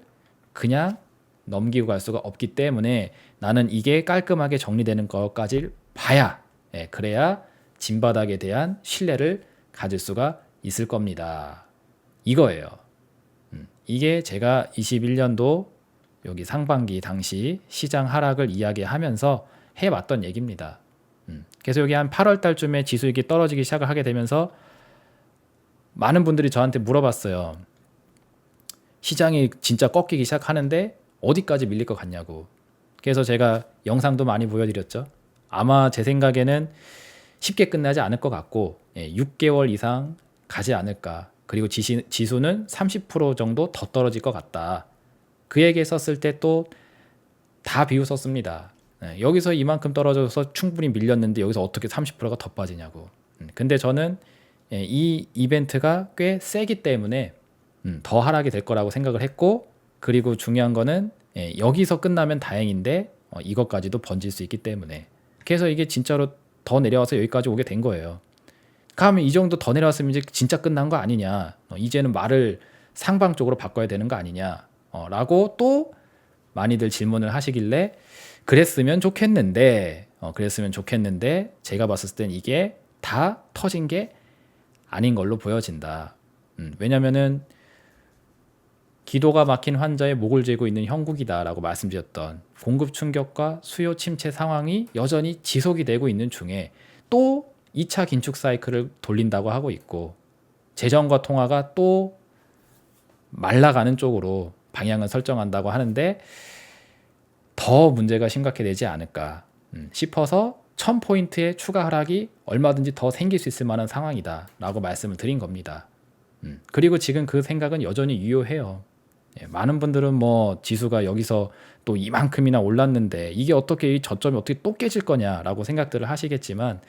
그냥 넘기고 갈 수가 없기 때문에 나는 이게 깔끔하게 정리되는 것까지 봐야 그래야 진바닥에 대한 신뢰를 가질 수가 있을 겁니다. 이거예요. 이게 제가 21년도 여기 상반기 당시 시장 하락을 이야기하면서 해왔던 얘기입니다. 그래서 여기 한 8월 달쯤에 지수익이 떨어지기 시작을 하게 되면서 많은 분들이 저한테 물어봤어요. 시장이 진짜 꺾이기 시작하는데 어디까지 밀릴 것 같냐고. 그래서 제가 영상도 많이 보여드렸죠. 아마 제 생각에는 쉽게 끝나지 않을 것 같고 6개월 이상 가지 않을까. 그리고 지수는 30% 정도 더 떨어질 것 같다. 그 얘기 썼을 때 또 다 비웃었습니다. 여기서 이만큼 떨어져서 충분히 밀렸는데 여기서 어떻게 30%가 더 빠지냐고. 근데 저는 이 이벤트가 꽤 세기 때문에 더 하락이 될 거라고 생각을 했고, 그리고 중요한 거는 여기서 끝나면 다행인데 이것까지도 번질 수 있기 때문에, 그래서 이게 진짜로 더 내려와서 여기까지 오게 된 거예요. 그러면 이 정도 더 내려왔으면 이제 진짜 끝난 거 아니냐, 이제는 말을 상방 쪽으로 바꿔야 되는 거 아니냐 라고 또 많이들 질문을 하시길래 그랬으면 좋겠는데 제가 봤을 땐 이게 다 터진 게 아닌 걸로 보여진다. 왜냐면은 기도가 막힌 환자의 목을 죄고 있는 형국이다라고 말씀드렸던 공급 충격과 수요 침체 상황이 여전히 지속이 되고 있는 중에 또 2차 긴축 사이클을 돌린다고 하고 있고, 재정과 통화가 또 말라가는 쪽으로 방향을 설정한다고 하는데 더 문제가 심각해지지 않을까 싶어서 1000포인트의 추가 하락이 얼마든지 더 생길 수 있을 만한 상황이다 라고 말씀을 드린 겁니다. 그리고 지금 그 생각은 여전히 유효해요. 많은 분들은 뭐 지수가 여기서 또 이만큼이나 올랐는데 이게 어떻게 이 저점이 어떻게 또 깨질 거냐라고 생각들을 하시겠지만,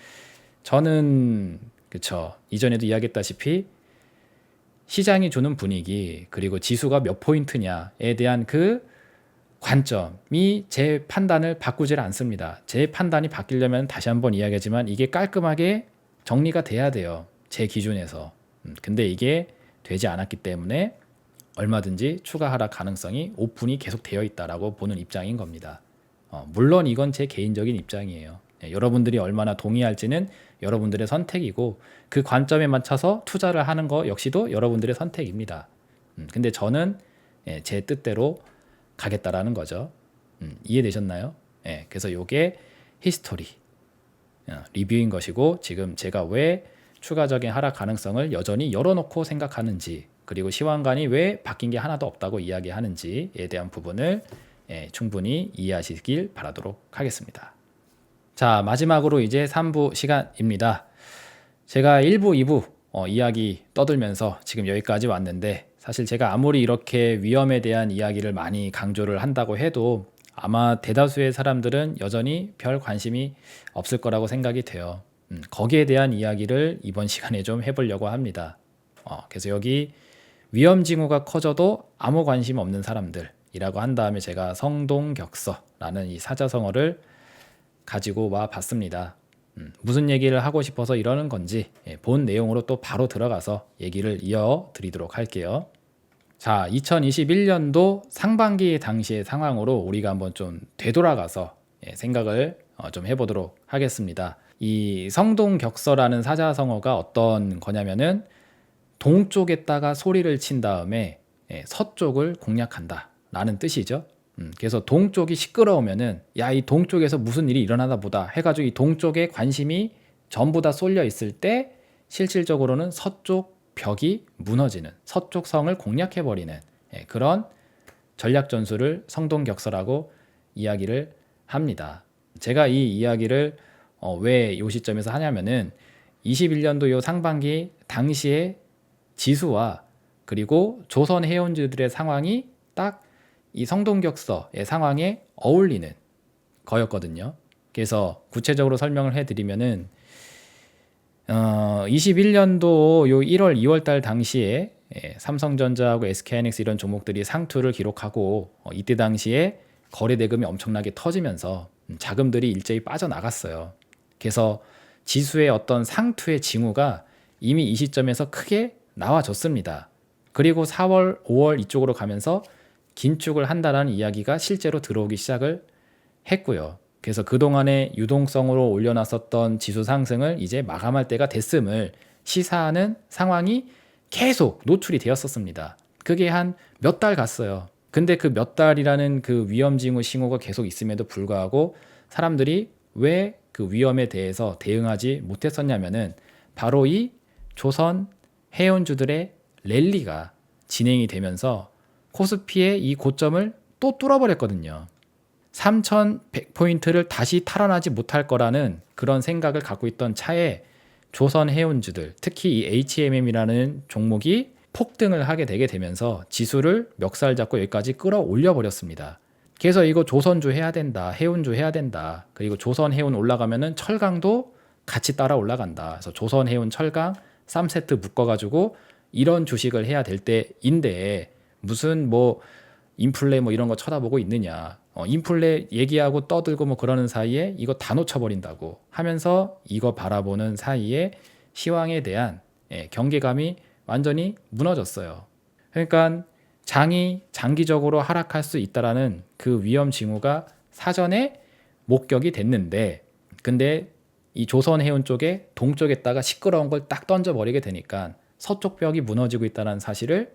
저는 그쵸, 이전에도 이야기했다시피 시장이 주는 분위기, 그리고 지수가 몇 포인트냐에 대한 그 관점이 제 판단을 바꾸질 않습니다. 제 판단이 바뀌려면 다시 한번 이야기하지만 이게 깔끔하게 정리가 돼야 돼요, 제 기준에서. 근데 이게 되지 않았기 때문에 얼마든지 추가 하락 가능성이 오픈이 계속 되어 있다라고 보는 입장인 겁니다. 물론 이건 제 개인적인 입장이에요. 여러분들이 얼마나 동의할지는 여러분들의 선택이고, 그 관점에 맞춰서 투자를 하는 거 역시도 여러분들의 선택입니다. 근데 저는 제 뜻대로 가겠다라는 거죠. 이해되셨나요? 그래서 이게 히스토리 리뷰인 것이고, 지금 제가 왜 추가적인 하락 가능성을 여전히 열어놓고 생각하는지, 그리고 시황관이 왜 바뀐 게 하나도 없다고 이야기하는지에 대한 부분을 충분히 이해하시길 바라도록 하겠습니다. 자, 마지막으로 이제 3부 시간입니다. 제가 1부, 2부 이야기 떠들면서 지금 여기까지 왔는데, 사실 제가 아무리 이렇게 위험에 대한 이야기를 많이 강조를 한다고 해도 아마 대다수의 사람들은 여전히 별 관심이 없을 거라고 생각이 돼요. 거기에 대한 이야기를 이번 시간에 좀 해보려고 합니다. 그래서 여기 위험 징후가 커져도 아무 관심 없는 사람들이라고 한 다음에 제가 성동격서라는 이 사자성어를 가지고 와 봤습니다. 무슨 얘기를 하고 싶어서 이러는 건지 본 내용으로 또 바로 들어가서 얘기를 이어드리도록 할게요. 자, 2021년도 상반기 당시의 상황으로 우리가 한번 좀 되돌아가서 생각을 좀 해보도록 하겠습니다. 이 성동격서라는 사자성어가 어떤 거냐면은 동쪽에다가 소리를 친 다음에 서쪽을 공략한다 라는 뜻이죠. 그래서 동쪽이 시끄러우면은 야, 이 동쪽에서 무슨 일이 일어나나 보다 해가지고 이 동쪽에 관심이 전부 다 쏠려 있을 때 실질적으로는 서쪽 벽이 무너지는, 서쪽 성을 공략해버리는 그런 전략 전술을 성동격서라고 이야기를 합니다. 제가 이 이야기를 왜 이 시점에서 하냐면은 21년도 요 상반기 당시에 지수와 그리고 조선 해운주들의 상황이 딱 이 성동격서의 상황에 어울리는 거였거든요. 그래서 구체적으로 설명을 해드리면은 21년도 요 1월, 2월 달 당시에 삼성전자하고 SK하이닉스 이런 종목들이 상투를 기록하고 이때 당시에 거래 대금이 엄청나게 터지면서 자금들이 일제히 빠져나갔어요. 그래서 지수의 어떤 상투의 징후가 이미 이 시점에서 크게 나와줬습니다. 그리고 4월, 5월 이쪽으로 가면서 긴축을 한다는 이야기가 실제로 들어오기 시작을 했고요. 그래서 그동안의 유동성으로 올려놨었던 지수 상승을 이제 마감할 때가 됐음을 시사하는 상황이 계속 노출이 되었었습니다. 그게 한 몇 달 갔어요. 근데 그 몇 달이라는 그 위험징후 신호가 계속 있음에도 불구하고 사람들이 왜 그 위험에 대해서 대응하지 못했었냐면은 바로 이 조선 해운주들의 랠리가 진행이 되면서 코스피의 이 고점을 또 뚫어버렸거든요. 3100포인트를 다시 탈환하지 못할 거라는 그런 생각을 갖고 있던 차에 조선 해운주들, 특히 이 HMM이라는 종목이 폭등을 하게 되게 되면서 지수를 멱살 잡고 여기까지 끌어올려 버렸습니다. 그래서 이거 조선주 해야 된다, 해운주 해야 된다. 그리고 조선 해운 올라가면은 철강도 같이 따라 올라간다. 그래서 조선 해운 철강 3세트 묶어가지고 이런 주식을 해야 될 때인데 무슨 뭐 인플레 뭐 이런 거 쳐다보고 있느냐. 인플레 얘기하고 떠들고 뭐 그러는 사이에 이거 다 놓쳐버린다고 하면서 이거 바라보는 사이에 시황에 대한 경계감이 완전히 무너졌어요. 그러니까 장이 장기적으로 하락할 수 있다라는 그 위험 징후가 사전에 목격이 됐는데, 근데 이 조선해운 쪽에 동쪽에다가 시끄러운 걸 딱 던져버리게 되니까 서쪽 벽이 무너지고 있다는 사실을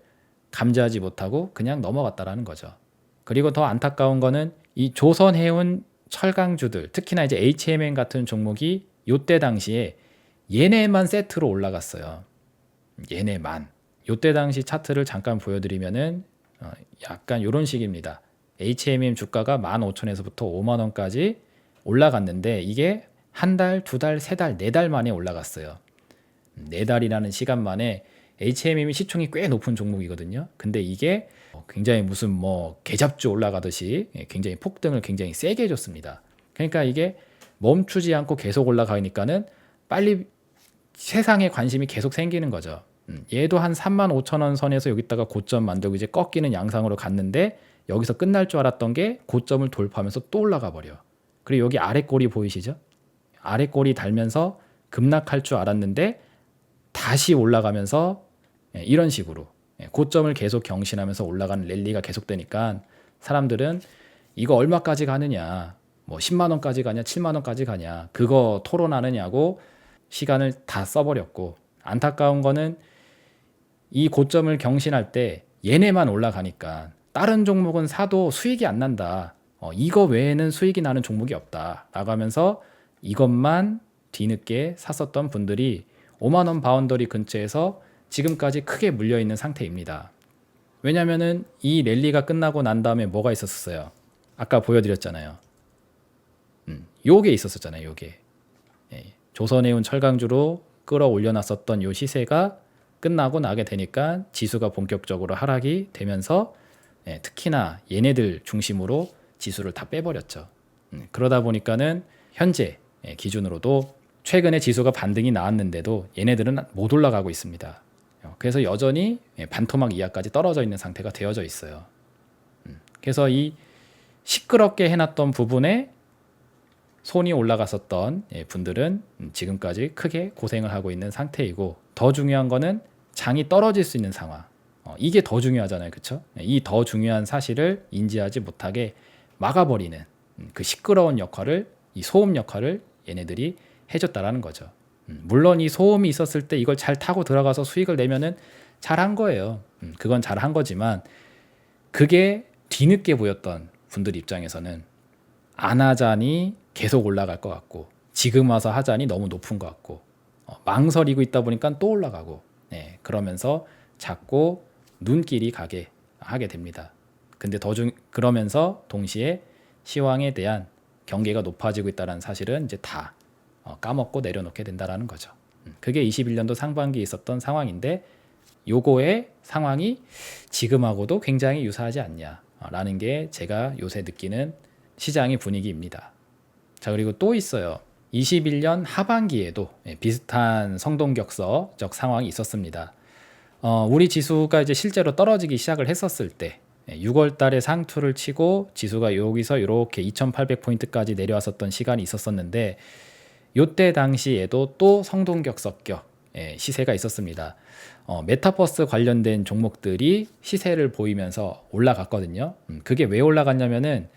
감지하지 못하고 그냥 넘어갔다라는 거죠. 그리고 더 안타까운 거는 이 조선해운 철강주들, 특히나 이제 HMN 같은 종목이 요때 당시에 얘네만 세트로 올라갔어요. 얘네만. 요때 당시 차트를 잠깐 보여드리면은 약간 이런 식입니다. HMM 주가가 15,000에서부터 5만 원까지 올라갔는데 이게 한 달, 두 달, 세 달, 네 달 만에 올라갔어요. 네 달이라는 시간 만에 HMM이 시총이 꽤 높은 종목이거든요. 근데 이게 굉장히 무슨 뭐 개잡주 올라가듯이 굉장히 폭등을 굉장히 세게 해줬습니다. 그러니까 이게 멈추지 않고 계속 올라가니까는 빨리 세상에 관심이 계속 생기는 거죠. 얘도 한 35,000원 선에서 여기다가 고점 만들고 이제 꺾이는 양상으로 갔는데 여기서 끝날 줄 알았던 게 고점을 돌파하면서 또 올라가 버려. 그리고 여기 아래 꼬리 보이시죠? 아래 꼬리 달면서 급락할 줄 알았는데 다시 올라가면서 이런 식으로 고점을 계속 경신하면서 올라가는 랠리가 계속되니까 사람들은 이거 얼마까지 가느냐, 뭐 10만 원까지 가냐, 7만 원까지 가냐, 그거 토론하느냐고 시간을 다 써버렸고, 안타까운 거는 이 고점을 경신할 때 얘네만 올라가니까 다른 종목은 사도 수익이 안 난다. 이거 외에는 수익이 나는 종목이 없다. 나가면서 이것만 뒤늦게 샀었던 분들이 5만 원 바운더리 근처에서 지금까지 크게 물려 있는 상태입니다. 왜냐면은 이 랠리가 끝나고 난 다음에 뭐가 있었어요? 아까 보여드렸잖아요. 요게 있었잖아요. 요게. 조선해운 철강주로 끌어올려놨었던 요 시세가 끝나고 나게 되니까 지수가 본격적으로 하락이 되면서 특히나 얘네들 중심으로 지수를 다 빼버렸죠. 그러다 보니까는 현재 기준으로도 최근에 지수가 반등이 나왔는데도 얘네들은 못 올라가고 있습니다. 그래서 여전히 반토막 이하까지 떨어져 있는 상태가 되어져 있어요. 그래서 이 시끄럽게 해놨던 부분에 손이 올라갔었던 분들은 지금까지 크게 고생을 하고 있는 상태이고, 더 중요한 거는 장이 떨어질 수 있는 상황. 이게 더 중요하잖아요. 그렇죠? 이 더 중요한 사실을 인지하지 못하게 막아버리는 그 시끄러운 역할을, 이 소음 역할을 얘네들이 해줬다라는 거죠. 물론 이 소음이 있었을 때 이걸 잘 타고 들어가서 수익을 내면은 잘한 거예요. 그건 잘한 거지만 그게 뒤늦게 보였던 분들 입장에서는 안 하자니 계속 올라갈 것 같고, 지금 와서 하자니 너무 높은 것 같고, 망설이고 있다 보니까 또 올라가고, 그러면서 자꾸 눈길이 가게 하게 됩니다. 근데 그러면서 동시에 시황에 대한 경계가 높아지고 있다는 사실은 이제 다 까먹고 내려놓게 된다라는 거죠. 그게 21년도 상반기에 있었던 상황인데 요거의 상황이 지금하고도 굉장히 유사하지 않냐라는 게 제가 요새 느끼는 시장의 분위기입니다. 자, 그리고 또 있어요. 21년 하반기에도 비슷한 성동격서적 상황이 있었습니다. 우리 지수가 이제 실제로 떨어지기 시작을 했었을 때 6월 달에 상투를 치고 지수가 여기서 이렇게 2800포인트까지 내려왔었던 시간이 있었었는데, 요때 당시에도 또 성동격서격 시세가 있었습니다. 메타버스 관련된 종목들이 시세를 보이면서 올라갔거든요. 그게 왜 올라갔냐면은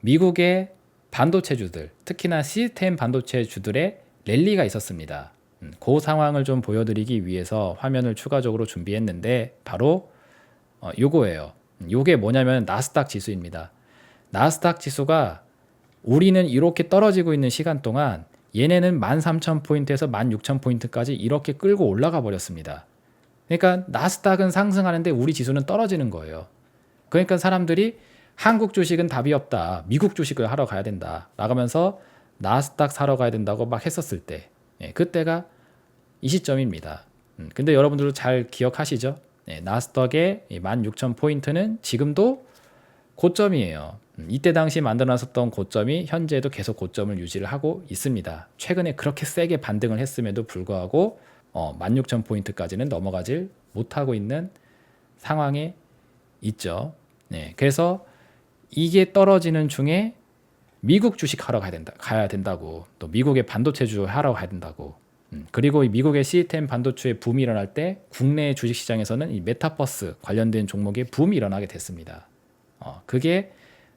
미국의 반도체주들, 특히나 시스템 반도체주들의 랠리가 있었습니다. 그 상황을 좀 보여드리기 위해서 화면을 추가적으로 준비했는데 바로 요거예요. 요게 뭐냐면 나스닥 지수입니다. 나스닥 지수가 우리는 이렇게 떨어지고 있는 시간 동안 얘네는 13,000포인트에서 16,000포인트까지 이렇게 끌고 올라가 버렸습니다. 그러니까 나스닥은 상승하는데 우리 지수는 떨어지는 거예요. 그러니까 사람들이 한국 주식은 답이 없다, 미국 주식을 하러 가야 된다 나가면서 나스닥 사러 가야 된다고 막 했었을 때, 그때가 이 시점입니다. 근데 여러분들도 잘 기억하시죠? 나스닥의 16,000포인트는 지금도 고점이에요. 이때 당시 만들어놨었던 고점이 현재도 계속 고점을 유지를 하고 있습니다. 최근에 그렇게 세게 반등을 했음에도 불구하고 16,000포인트까지는 넘어가질 못하고 있는 상황에 있죠. 네, 그래서 이게 떨어지는 중에 미국 주식 하러 가야 된다고, 또 미국의 반도체주 하러 가야 된다고. 그리고 이 미국의 시스템 반도체의 붐이 일어날 때 국내 주식시장에서는 이 메타버스 관련된 종목의 붐이 일어나게 됐습니다. 그게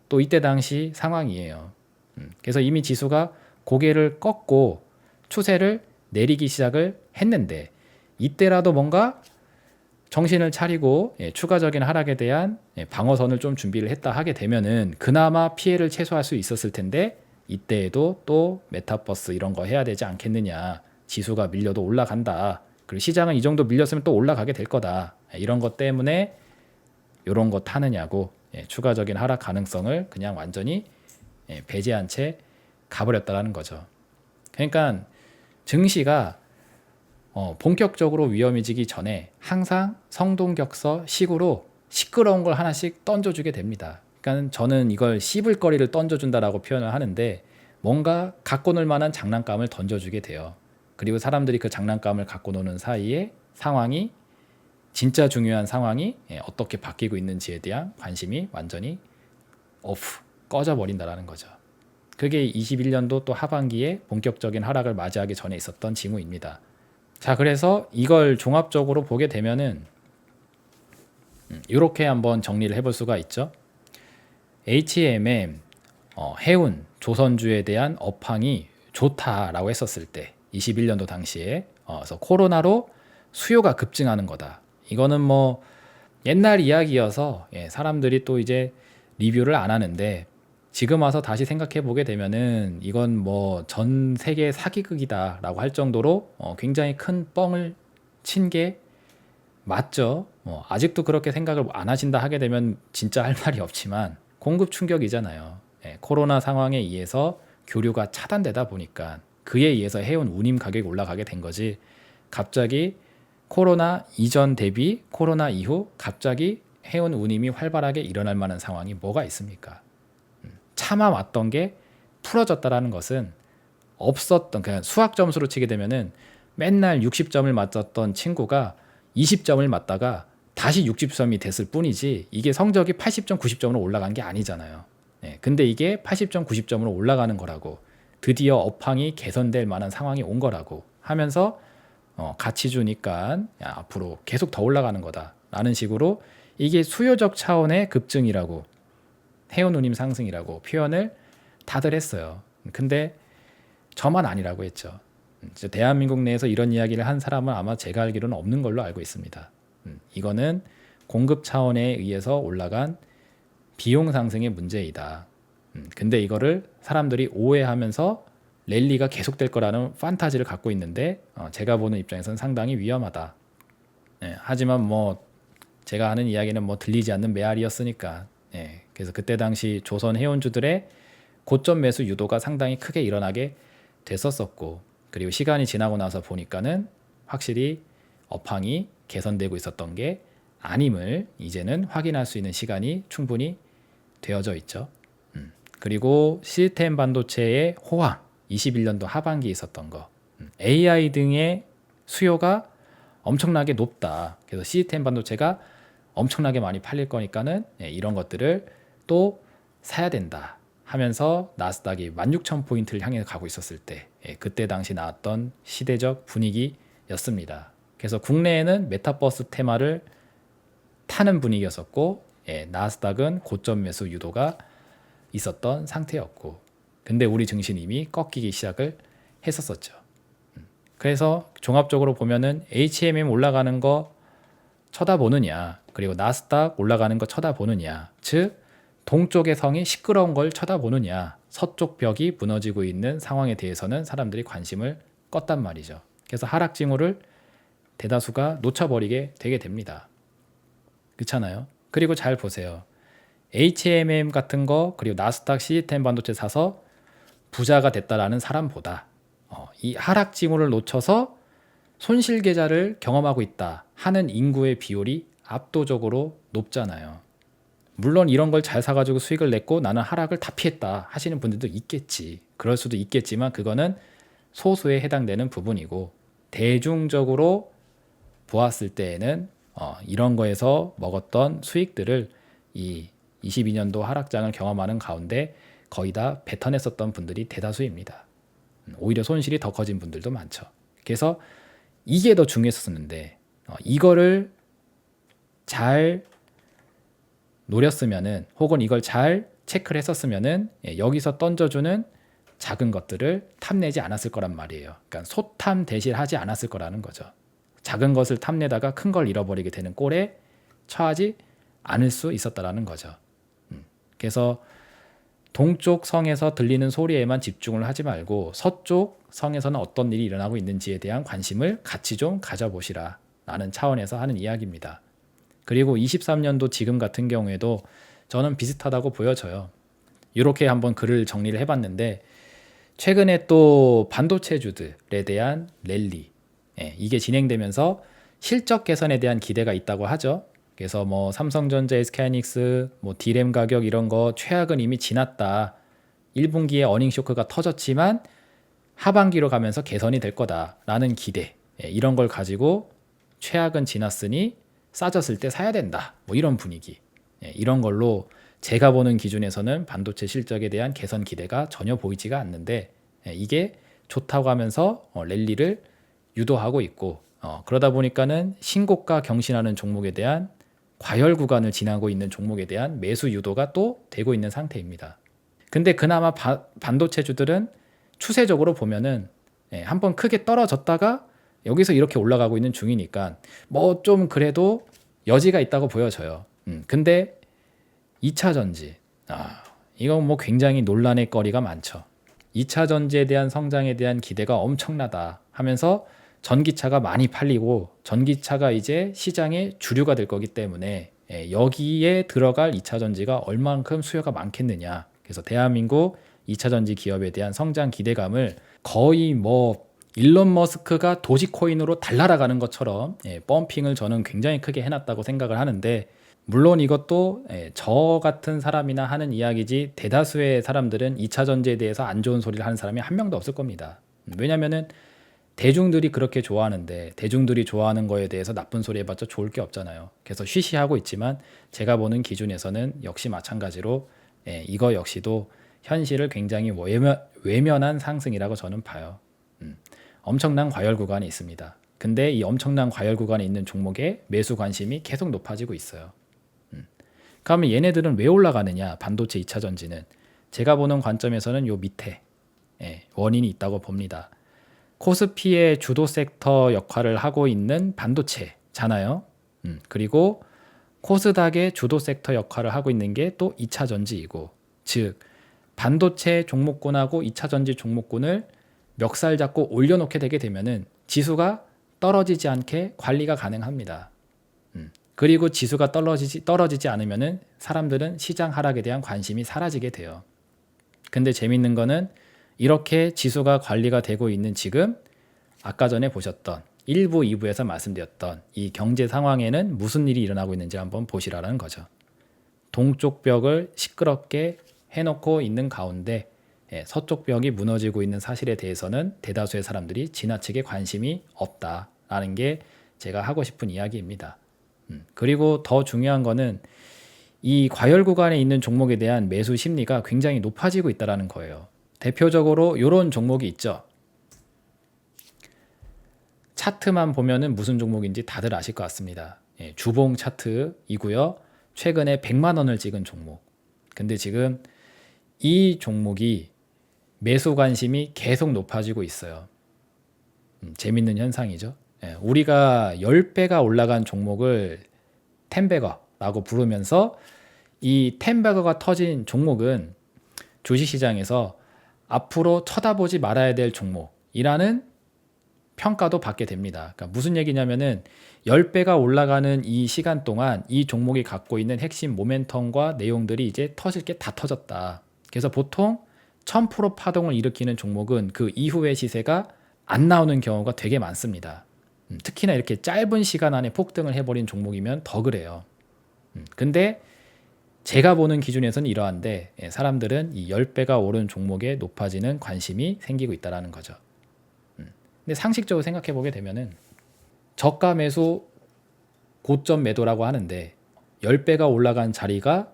또 이때 당시 상황이에요. 그래서 이미 지수가 고개를 꺾고 추세를 내리기 시작을 했는데, 이때라도 뭔가 정신을 차리고 추가적인 하락에 대한 방어선을 좀 준비를 했다 하게 되면은 그나마 피해를 최소화할 수 있었을 텐데, 이때에도 또 메타버스 이런 거 해야 되지 않겠느냐, 지수가 밀려도 올라간다, 그리고 시장은 이 정도 밀렸으면 또 올라가게 될 거다, 이런 것 때문에 이런 거 타느냐고 추가적인 하락 가능성을 그냥 완전히 배제한 채 가버렸다라는 거죠. 그러니까 증시가 본격적으로 위험해지기 전에 항상 성동격서 식으로 시끄러운 걸 하나씩 던져주게 됩니다. 그러니까 저는 이걸 씹을거리를 던져준다라고 표현을 하는데, 뭔가 갖고 놀 만한 장난감을 던져주게 돼요. 그리고 사람들이 그 장난감을 갖고 노는 사이에 상황이, 진짜 중요한 상황이 어떻게 바뀌고 있는지에 대한 관심이 완전히 꺼져버린다라는 거죠. 그게 21년도 또 하반기에 본격적인 하락을 맞이하기 전에 있었던 징후입니다. 자, 그래서 이걸 종합적으로 보게 되면은 이렇게 한번 정리를 해볼 수가 있죠. HMM, 해운, 조선주에 대한 업황이 좋다라고 했었을 때 21년도 당시에 그래서 코로나로 수요가 급증하는 거다. 이거는 뭐 옛날 이야기여서 사람들이 또 이제 리뷰를 안 하는데, 지금 와서 다시 생각해 보게 되면은 이건 뭐 전 세계 사기극이다라고 할 정도로 굉장히 큰 뻥을 친 게 맞죠. 아직도 그렇게 생각을 안 하신다 하게 되면 진짜 할 말이 없지만 공급 충격이잖아요. 코로나 상황에 의해서 교류가 차단되다 보니까 그에 의해서 해운 운임 가격이 올라가게 된 거지, 갑자기 코로나 이전 대비 코로나 이후 갑자기 해운 운임이 활발하게 일어날 만한 상황이 뭐가 있습니까? 참아왔던 게 풀어졌다라는 것은 없었던, 그냥 수학 점수로 치게 되면은 맨날 60점을 맞았던 친구가 20점을 맞다가 다시 60점이 됐을 뿐이지, 이게 성적이 80점, 90점으로 올라간 게 아니잖아요. 근데 이게 80점, 90점으로 올라가는 거라고, 드디어 업황이 개선될 만한 상황이 온 거라고 하면서 같이 주니까 야, 앞으로 계속 더 올라가는 거다 라는 식으로, 이게 수요적 차원의 급증이라고, 해운 운임 상승이라고 표현을 다들 했어요. 근데 저만 아니라고 했죠. 대한민국 내에서 이런 이야기를 한 사람은 아마 제가 알기로는 없는 걸로 알고 있습니다. 이거는 공급 차원에 의해서 올라간 비용 상승의 문제이다. 근데 이거를 사람들이 오해하면서 랠리가 계속될 거라는 판타지를 갖고 있는데, 제가 보는 입장에서는 상당히 위험하다. 하지만 뭐 제가 하는 이야기는 뭐 들리지 않는 메아리였으니까. 그래서 그때 당시 조선 해운주들의 고점 매수 유도가 상당히 크게 일어나게 됐었었고, 그리고 시간이 지나고 나서 보니까는 확실히 업황이 개선되고 있었던 게 아님을 이제는 확인할 수 있는 시간이 충분히 되어져 있죠. 그리고 시스템 반도체의 호황, 21년도 하반기에 있었던 거, AI 등의 수요가 엄청나게 높다. 그래서 시스템 반도체가 엄청나게 많이 팔릴 거니까는 이런 것들을 또 사야 된다 하면서 나스닥이 16,000포인트를 향해 가고 있었을 때, 그때 당시 나왔던 시대적 분위기였습니다. 그래서 국내에는 메타버스 테마를 타는 분위기였었고, 나스닥은 고점 매수 유도가 있었던 상태였고, 근데 우리 증시는 이미 꺾이기 시작을 했었었죠. 그래서 종합적으로 보면은 HMM 올라가는 거 쳐다보느냐, 그리고 나스닥 올라가는 거 쳐다보느냐, 즉 동쪽의 성이 시끄러운 걸 쳐다보느냐, 서쪽 벽이 무너지고 있는 상황에 대해서는 사람들이 관심을 껐단 말이죠. 그래서 하락 징후를 대다수가 놓쳐버리게 되게 됩니다. 그렇잖아요. 그리고 잘 보세요. HMM 같은 거, 그리고 나스닥 시스템 반도체 사서 부자가 됐다라는 사람보다 이 하락 징후를 놓쳐서 손실 계좌를 경험하고 있다 하는 인구의 비율이 압도적으로 높잖아요. 물론 이런 걸 잘 사가지고 수익을 냈고 나는 하락을 다 피했다 하시는 분들도 있겠지. 그럴 수도 있겠지만 그거는 소수에 해당되는 부분이고, 대중적으로 보았을 때에는 이런 거에서 먹었던 수익들을 이 22년도 하락장을 경험하는 가운데 거의 다 뱉어냈었던 분들이 대다수입니다. 오히려 손실이 더 커진 분들도 많죠. 그래서 이게 더 중요했었는데 이거를 잘 노렸으면은, 혹은 이걸 잘 체크를 했었으면은 여기서 던져주는 작은 것들을 탐내지 않았을 거란 말이에요. 그러니까 소탐 대실하지 않았을 거라는 거죠. 작은 것을 탐내다가 큰 걸 잃어버리게 되는 꼴에 처하지 않을 수 있었다라는 거죠. 그래서 동쪽 성에서 들리는 소리에만 집중을 하지 말고 서쪽 성에서는 어떤 일이 일어나고 있는지에 대한 관심을 같이 좀 가져보시라 라는 차원에서 하는 이야기입니다. 그리고 23년도 지금 같은 경우에도 저는 비슷하다고 보여져요. 이렇게 한번 글을 정리를 해봤는데, 최근에 또 반도체주들에 대한 랠리, 이게 진행되면서 실적 개선에 대한 기대가 있다고 하죠. 그래서 뭐 삼성전자, SK하이닉스, 뭐 D램 가격 이런 거 최악은 이미 지났다. 1분기에 어닝 쇼크가 터졌지만 하반기로 가면서 개선이 될 거다라는 기대, 이런 걸 가지고 최악은 지났으니 싸졌을 때 사야 된다. 뭐 이런 분위기, 이런 걸로 제가 보는 기준에서는 반도체 실적에 대한 개선 기대가 전혀 보이지가 않는데, 이게 좋다고 하면서 랠리를 유도하고 있고, 그러다 보니까는 신고가 경신하는 종목에 대한 과열 구간을 지나고 있는 종목에 대한 매수 유도가 또 되고 있는 상태입니다. 근데 그나마 반도체주들은 추세적으로 보면은 한번 크게 떨어졌다가 여기서 이렇게 올라가고 있는 중이니까 뭐 좀 그래도 여지가 있다고 보여져요. 근데 2차 전지, 이건 뭐 굉장히 논란의 거리가 많죠. 2차 전지에 대한 성장에 대한 기대가 엄청나다 하면서 전기차가 많이 팔리고 전기차가 이제 시장의 주류가 될 거기 때문에 여기에 들어갈 2차 전지가 얼만큼 수요가 많겠느냐. 그래서 대한민국 2차 전지 기업에 대한 성장 기대감을 거의 뭐 일론 머스크가 도지코인으로 달날아가는 것처럼 펌핑을 저는 굉장히 크게 해놨다고 생각을 하는데, 물론 이것도 저 같은 사람이나 하는 이야기지 대다수의 사람들은 2차 전지에 대해서 안 좋은 소리를 하는 사람이 한 명도 없을 겁니다. 왜냐면은 대중들이 그렇게 좋아하는데 대중들이 좋아하는 거에 대해서 나쁜 소리 해봤자 좋을 게 없잖아요. 그래서 쉬쉬하고 있지만 제가 보는 기준에서는 역시 마찬가지로 이거 역시도 현실을 굉장히 외면한 상승이라고 저는 봐요. 엄청난 과열 구간이 있습니다. 근데 이 엄청난 과열 구간에 있는 종목에 매수 관심이 계속 높아지고 있어요. 그러면 얘네들은 왜 올라가느냐? 반도체 2차 전지는 제가 보는 관점에서는 요 밑에 원인이 있다고 봅니다. 코스피의 주도 섹터 역할을 하고 있는 반도체잖아요. 그리고 코스닥의 주도 섹터 역할을 하고 있는 게 또 2차 전지이고, 즉 반도체 종목군하고 2차 전지 종목군을 멱살 잡고 올려놓게 되게 되면은 지수가 떨어지지 않게 관리가 가능합니다. 그리고 지수가 떨어지지 않으면은 사람들은 시장 하락에 대한 관심이 사라지게 돼요. 근데 재밌는 거는 이렇게 지수가 관리가 되고 있는 지금, 아까 전에 보셨던 1부, 2부에서 말씀드렸던 이 경제 상황에는 무슨 일이 일어나고 있는지 한번 보시라는 거죠. 동쪽 벽을 시끄럽게 해놓고 있는 가운데 서쪽 벽이 무너지고 있는 사실에 대해서는 대다수의 사람들이 지나치게 관심이 없다라는 게 제가 하고 싶은 이야기입니다. 그리고 더 중요한 거는 이 과열 구간에 있는 종목에 대한 매수 심리가 굉장히 높아지고 있다는 거예요. 대표적으로 이런 종목이 있죠. 차트만 보면은 무슨 종목인지 다들 아실 것 같습니다. 주봉 차트이고요. 최근에 100만 원을 찍은 종목. 근데 지금 이 종목이 매수 관심이 계속 높아지고 있어요. 재밌는 현상이죠. 우리가 10배가 올라간 종목을 텐베거라고 부르면서 이 텐베거가 터진 종목은 주식시장에서 앞으로 쳐다보지 말아야 될 종목이라는 평가도 받게 됩니다. 그러니까 무슨 얘기냐면은 10배가 올라가는 이 시간 동안 이 종목이 갖고 있는 핵심 모멘텀과 내용들이 이제 터질 게 다 터졌다. 그래서 보통 1000% 파동을 일으키는 종목은 그 이후의 시세가 안 나오는 경우가 되게 많습니다. 특히나 이렇게 짧은 시간 안에 폭등을 해버린 종목이면 더 그래요. 근데 제가 보는 기준에서는 이러한데 사람들은 이 10배가 오른 종목에 높아지는 관심이 생기고 있다는 거죠. 근데 상식적으로 생각해 보게 되면은 저가 매수 고점 매도라고 하는데 10배가 올라간 자리가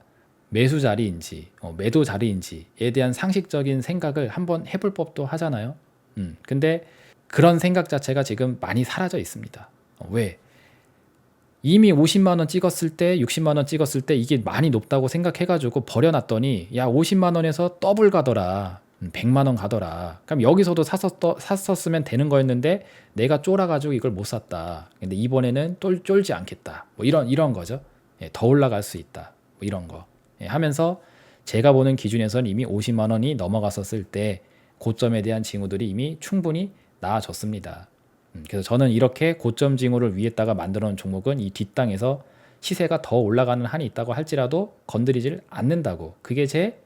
매수 자리인지 매도 자리인지에 대한 상식적인 생각을 한번 해볼 법도 하잖아요. 근데 그런 생각 자체가 지금 많이 사라져 있습니다. 왜? 이미 50만 원 찍었을 때 60만 원 찍었을 때 이게 많이 높다고 생각해가지고 버려놨더니 야 50만 원에서 더블 가더라. 100만 원 가더라. 그럼 여기서도 샀었으면 되는 거였는데 내가 쫄아가지고 이걸 못 샀다. 근데 이번에는 쫄지 않겠다. 뭐 이런 거죠. 더 올라갈 수 있다. 뭐 이런 거 하면서 제가 보는 기준에서는 이미 50만 원이 넘어갔었을 때 고점에 대한 징후들이 이미 충분히 나아졌습니다. 그래서 저는 이렇게 고점 징후를 위에다가 만들어 놓은 종목은 이 뒷땅에서 시세가 더 올라가는 한이 있다고 할지라도 건드리질 않는다고, 그게 제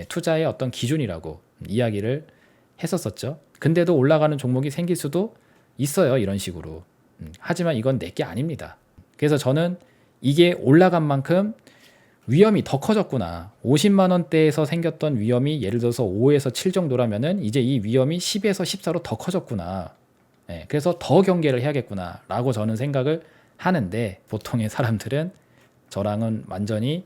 투자의 어떤 기준이라고 이야기를 했었었죠. 근데도 올라가는 종목이 생길 수도 있어요, 이런 식으로. 하지만 이건 내게 아닙니다. 그래서 저는 이게 올라간 만큼 위험이 더 커졌구나. 50만 원대에서 생겼던 위험이 예를 들어서 5에서 7 정도라면은 이제 이 위험이 10에서 14로 더 커졌구나. 그래서 더 경계를 해야겠구나 라고 저는 생각을 하는데, 보통의 사람들은 저랑은 완전히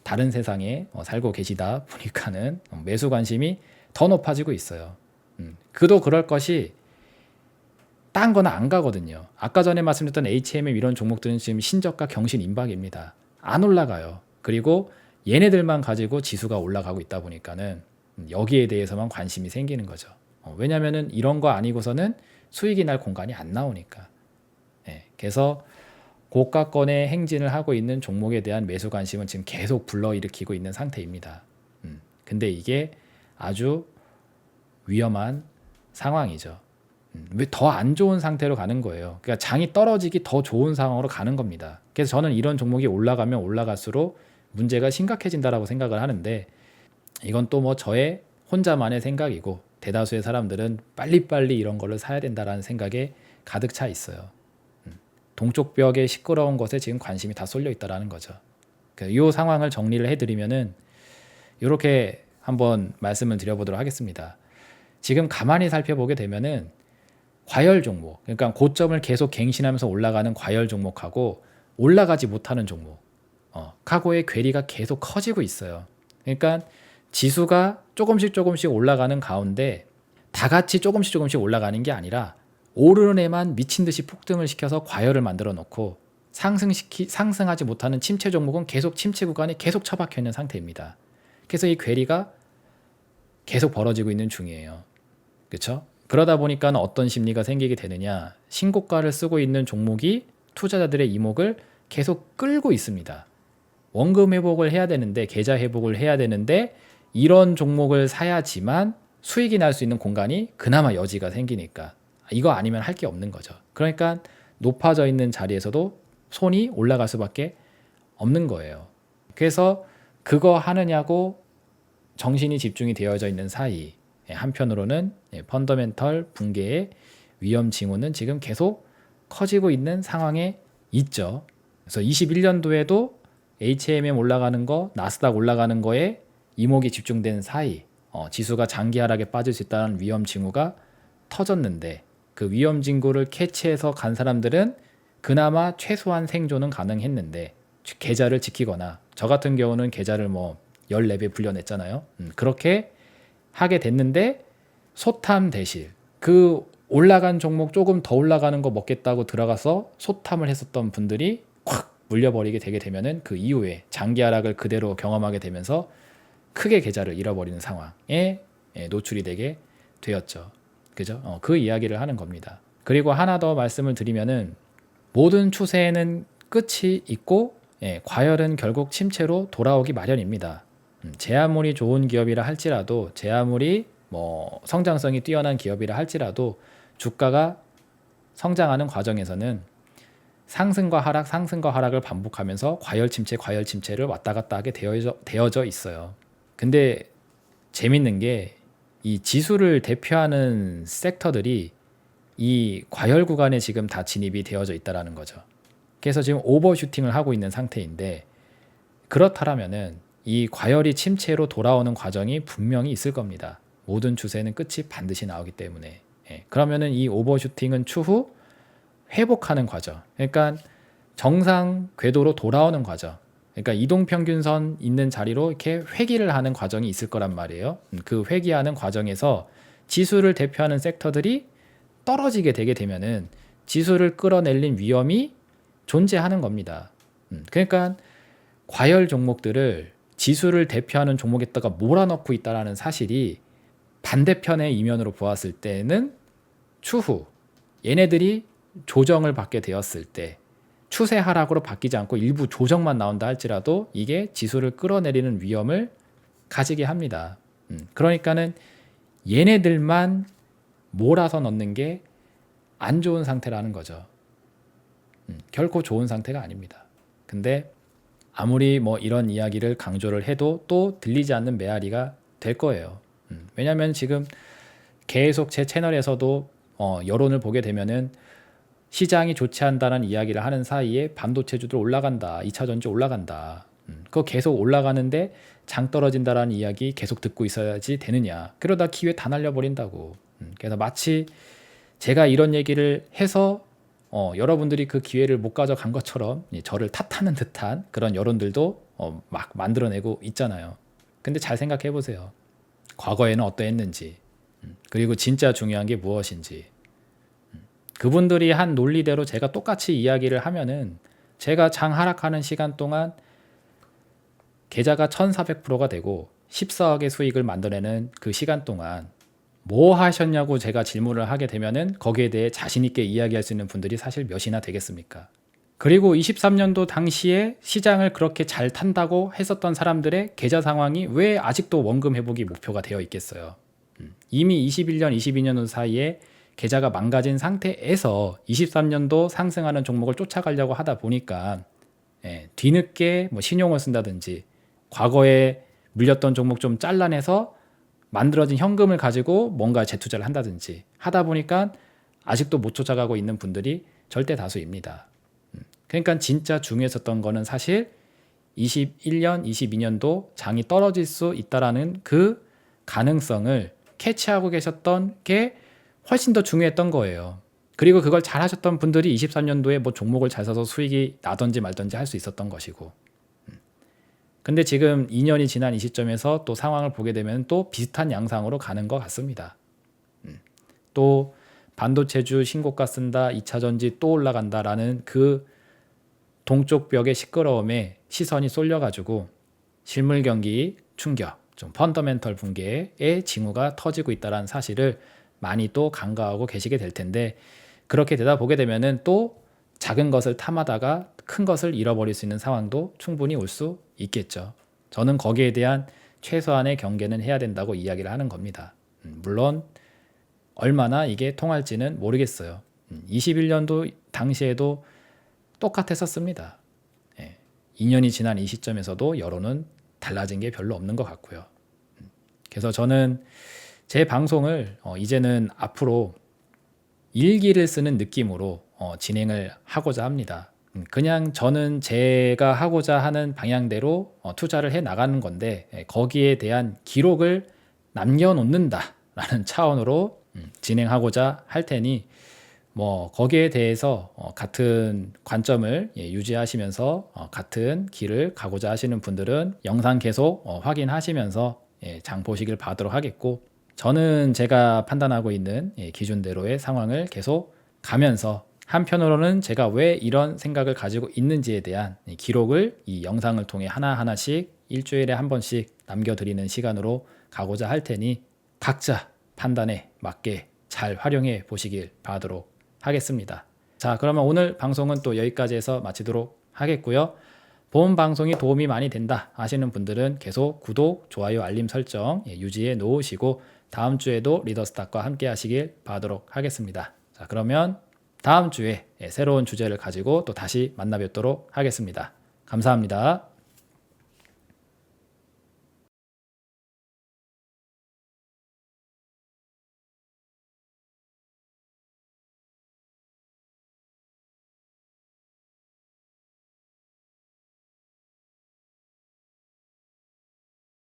다른 세상에 살고 계시다 보니까는 매수 관심이 더 높아지고 있어요. 그도 그럴 것이 딴 거는 안 가거든요. 아까 전에 말씀드렸던 HMM 이런 종목들은 지금 신저가 경신 임박입니다. 안 올라가요. 그리고 얘네들만 가지고 지수가 올라가고 있다 보니까는 여기에 대해서만 관심이 생기는 거죠. 왜냐면은 이런 거 아니고서는 수익이 날 공간이 안 나오니까. 그래서 고가권에 행진을 하고 있는 종목에 대한 매수 관심은 지금 계속 불러일으키고 있는 상태입니다. 근데 이게 아주 위험한 상황이죠. 왜 더 안 좋은 상태로 가는 거예요. 그러니까 장이 떨어지기 더 좋은 상황으로 가는 겁니다. 그래서 저는 이런 종목이 올라가면 올라갈수록 문제가 심각해진다라고 생각을 하는데, 이건 또 뭐 저의 혼자만의 생각이고 대다수의 사람들은 빨리빨리 이런 거를 사야 된다라는 생각에 가득 차 있어요. 동쪽 벽의 시끄러운 것에 지금 관심이 다 쏠려 있다라는 거죠. 이 상황을 정리를 해드리면은 이렇게 한번 말씀을 드려보도록 하겠습니다. 지금 가만히 살펴보게 되면은 과열 종목, 그러니까 고점을 계속 갱신하면서 올라가는 과열 종목하고 올라가지 못하는 종목, 하고의 괴리가 계속 커지고 있어요. 그러니까 지수가 조금씩 올라가는 가운데 다 같이 조금씩 올라가는 게 아니라 오르는 애만 미친 듯이 폭등을 시켜서 과열을 만들어 놓고 상승하지 못하는 침체 종목은 계속 침체 구간에 계속 처박혀 있는 상태입니다. 그래서 이 괴리가 계속 벌어지고 있는 중이에요. 그렇죠? 그러다 보니까 어떤 심리가 생기게 되느냐, 신고가를 쓰고 있는 종목이 투자자들의 이목을 계속 끌고 있습니다. 원금 회복을 해야 되는데, 계좌 회복을 해야 되는데 이런 종목을 사야지만 수익이 날 수 있는 공간이 그나마 여지가 생기니까 이거 아니면 할 게 없는 거죠. 그러니까 높아져 있는 자리에서도 손이 올라갈 수밖에 없는 거예요. 그래서 그거 하느냐고 정신이 집중이 되어져 있는 사이, 한편으로는 펀더멘털 붕괴의 위험 징후는 지금 계속 커지고 있는 상황에 있죠. 그래서 21년도에도 HMM 올라가는 거, 나스닥 올라가는 거에 이목이 집중된 사이 지수가 장기 하락에 빠질 수 있다는 위험 징후가 터졌는데, 그 위험 징후를 캐치해서 간 사람들은 그나마 최소한 생존은 가능했는데, 계좌를 지키거나, 저 같은 경우는 계좌를 뭐 14배 불려냈잖아요. 그렇게 하게 됐는데 소탐 대실, 그 올라간 종목 조금 더 올라가는 거 먹겠다고 들어가서 소탐을 했었던 분들이 확 물려버리게 되게 되면은 그 이후에 장기 하락을 그대로 경험하게 되면서 크게 계좌를 잃어버리는 상황에 노출이 되게 되었죠. 그죠? 그 이야기를 하는 겁니다. 그리고 하나 더 말씀을 드리면은 모든 추세에는 끝이 있고 과열은 결국 침체로 돌아오기 마련입니다. 제 아무리 좋은 기업이라 할지라도, 제 아무리 뭐 성장성이 뛰어난 기업이라 할지라도 주가가 성장하는 과정에서는 상승과 하락을 반복하면서 과열 침체를 왔다 갔다 하게 되어져 있어요. 근데 재밌는 게 이 지수를 대표하는 섹터들이 이 과열 구간에 지금 다 진입이 되어져 있다라는 거죠. 그래서 지금 오버슈팅을 하고 있는 상태인데, 그렇다면은 이 과열이 침체로 돌아오는 과정이 분명히 있을 겁니다. 모든 추세는 끝이 반드시 나오기 때문에. 그러면은 이 오버슈팅은 추후 회복하는 과정. 그러니까 정상 궤도로 돌아오는 과정. 그러니까 이동평균선 있는 자리로 이렇게 회귀를 하는 과정이 있을 거란 말이에요. 그 회귀하는 과정에서 지수를 대표하는 섹터들이 떨어지게 되게 되면은 지수를 끌어내릴 위험이 존재하는 겁니다. 그러니까 과열 종목들을 지수를 대표하는 종목에다가 몰아넣고 있다는 사실이 반대편의 이면으로 보았을 때는 추후 얘네들이 조정을 받게 되었을 때 추세 하락으로 바뀌지 않고 일부 조정만 나온다 할지라도 이게 지수를 끌어내리는 위험을 가지게 합니다. 그러니까는 얘네들만 몰아서 넣는 게 안 좋은 상태라는 거죠. 결코 좋은 상태가 아닙니다. 근데 아무리 뭐 이런 이야기를 강조를 해도 또 들리지 않는 메아리가 될 거예요. 왜냐하면 지금 계속 제 채널에서도 여론을 보게 되면은 시장이 좋지 않다는 이야기를 하는 사이에 반도체주들 올라간다, 2차 전지 올라간다. 그거 계속 올라가는데 장 떨어진다라는 이야기 계속 듣고 있어야지 되느냐. 그러다 기회 다 날려버린다고. 그래서 마치 제가 이런 얘기를 해서 여러분들이 그 기회를 못 가져간 것처럼 저를 탓하는 듯한 그런 여론들도 막 만들어내고 있잖아요. 근데 잘 생각해 보세요. 과거에는 어떠했는지, 그리고 진짜 중요한 게 무엇인지. 그분들이 한 논리대로 제가 똑같이 이야기를 하면은 제가 장 하락하는 시간 동안 계좌가 1400%가 되고 14억의 수익을 만들어내는 그 시간 동안 뭐 하셨냐고 제가 질문을 하게 되면은 거기에 대해 자신 있게 이야기할 수 있는 분들이 사실 몇이나 되겠습니까? 그리고 23년도 당시에 시장을 그렇게 잘 탄다고 했었던 사람들의 계좌 상황이 왜 아직도 원금 회복이 목표가 되어 있겠어요? 이미 21년, 22년 사이에 계좌가 망가진 상태에서 23년도 상승하는 종목을 쫓아가려고 하다 보니까 뒤늦게 뭐 신용을 쓴다든지 과거에 물렸던 종목 좀 잘라내서 만들어진 현금을 가지고 뭔가 재투자를 한다든지 하다 보니까 아직도 못 쫓아가고 있는 분들이 절대 다수입니다. 그러니까 진짜 중요했었던 거는 사실 21년, 22년도 장이 떨어질 수 있다라는 그 가능성을 캐치하고 계셨던 게 훨씬 더 중요했던 거예요. 그리고 그걸 잘 하셨던 분들이 23년도에 뭐 종목을 잘 사서 수익이 나든지 말든지 할 수 있었던 것이고. 근데 지금 2년이 지난 이 시점에서 또 상황을 보게 되면 또 비슷한 양상으로 가는 것 같습니다. 또 반도체주 신고가 쓴다, 2차 전지 또 올라간다라는 그 동쪽 벽의 시끄러움에 시선이 쏠려가지고 실물 경기 충격, 좀 펀더멘털 붕괴의 징후가 터지고 있다는 사실을 많이 또 간과하고 계시게 될 텐데, 그렇게 되다 보게 되면은 또 작은 것을 탐하다가 큰 것을 잃어버릴 수 있는 상황도 충분히 올 수 있겠죠. 저는 거기에 대한 최소한의 경계는 해야 된다고 이야기를 하는 겁니다. 물론 얼마나 이게 통할지는 모르겠어요. 21년도 당시에도 똑같았었습니다. 2년이 지난 이 시점에서도 여론은 달라진 게 별로 없는 것 같고요. 그래서 저는 제 방송을 이제는 앞으로 일기를 쓰는 느낌으로 진행을 하고자 합니다. 그냥 저는 제가 하고자 하는 방향대로 투자를 해 나가는 건데 거기에 대한 기록을 남겨놓는다라는 차원으로 진행하고자 할 테니 뭐 거기에 대해서 같은 관점을 유지하시면서 같은 길을 가고자 하시는 분들은 영상 계속 확인하시면서 장 보시길 바라도록 하겠고, 저는 제가 판단하고 있는 기준대로의 상황을 계속 가면서 한편으로는 제가 왜 이런 생각을 가지고 있는지에 대한 기록을 이 영상을 통해 하나하나씩 일주일에 한 번씩 남겨드리는 시간으로 가고자 할 테니 각자 판단에 맞게 잘 활용해 보시길 바라도록 하겠습니다. 자, 그러면 오늘 방송은 또 여기까지 해서 마치도록 하겠고요. 본 방송이 도움이 많이 된다 하시는 분들은 계속 구독, 좋아요, 알림 설정 유지해 놓으시고 다음 주에도 리더스탁과 함께 하시길 바라도록 하겠습니다. 자, 그러면 다음 주에 새로운 주제를 가지고 또 다시 만나 뵙도록 하겠습니다. 감사합니다.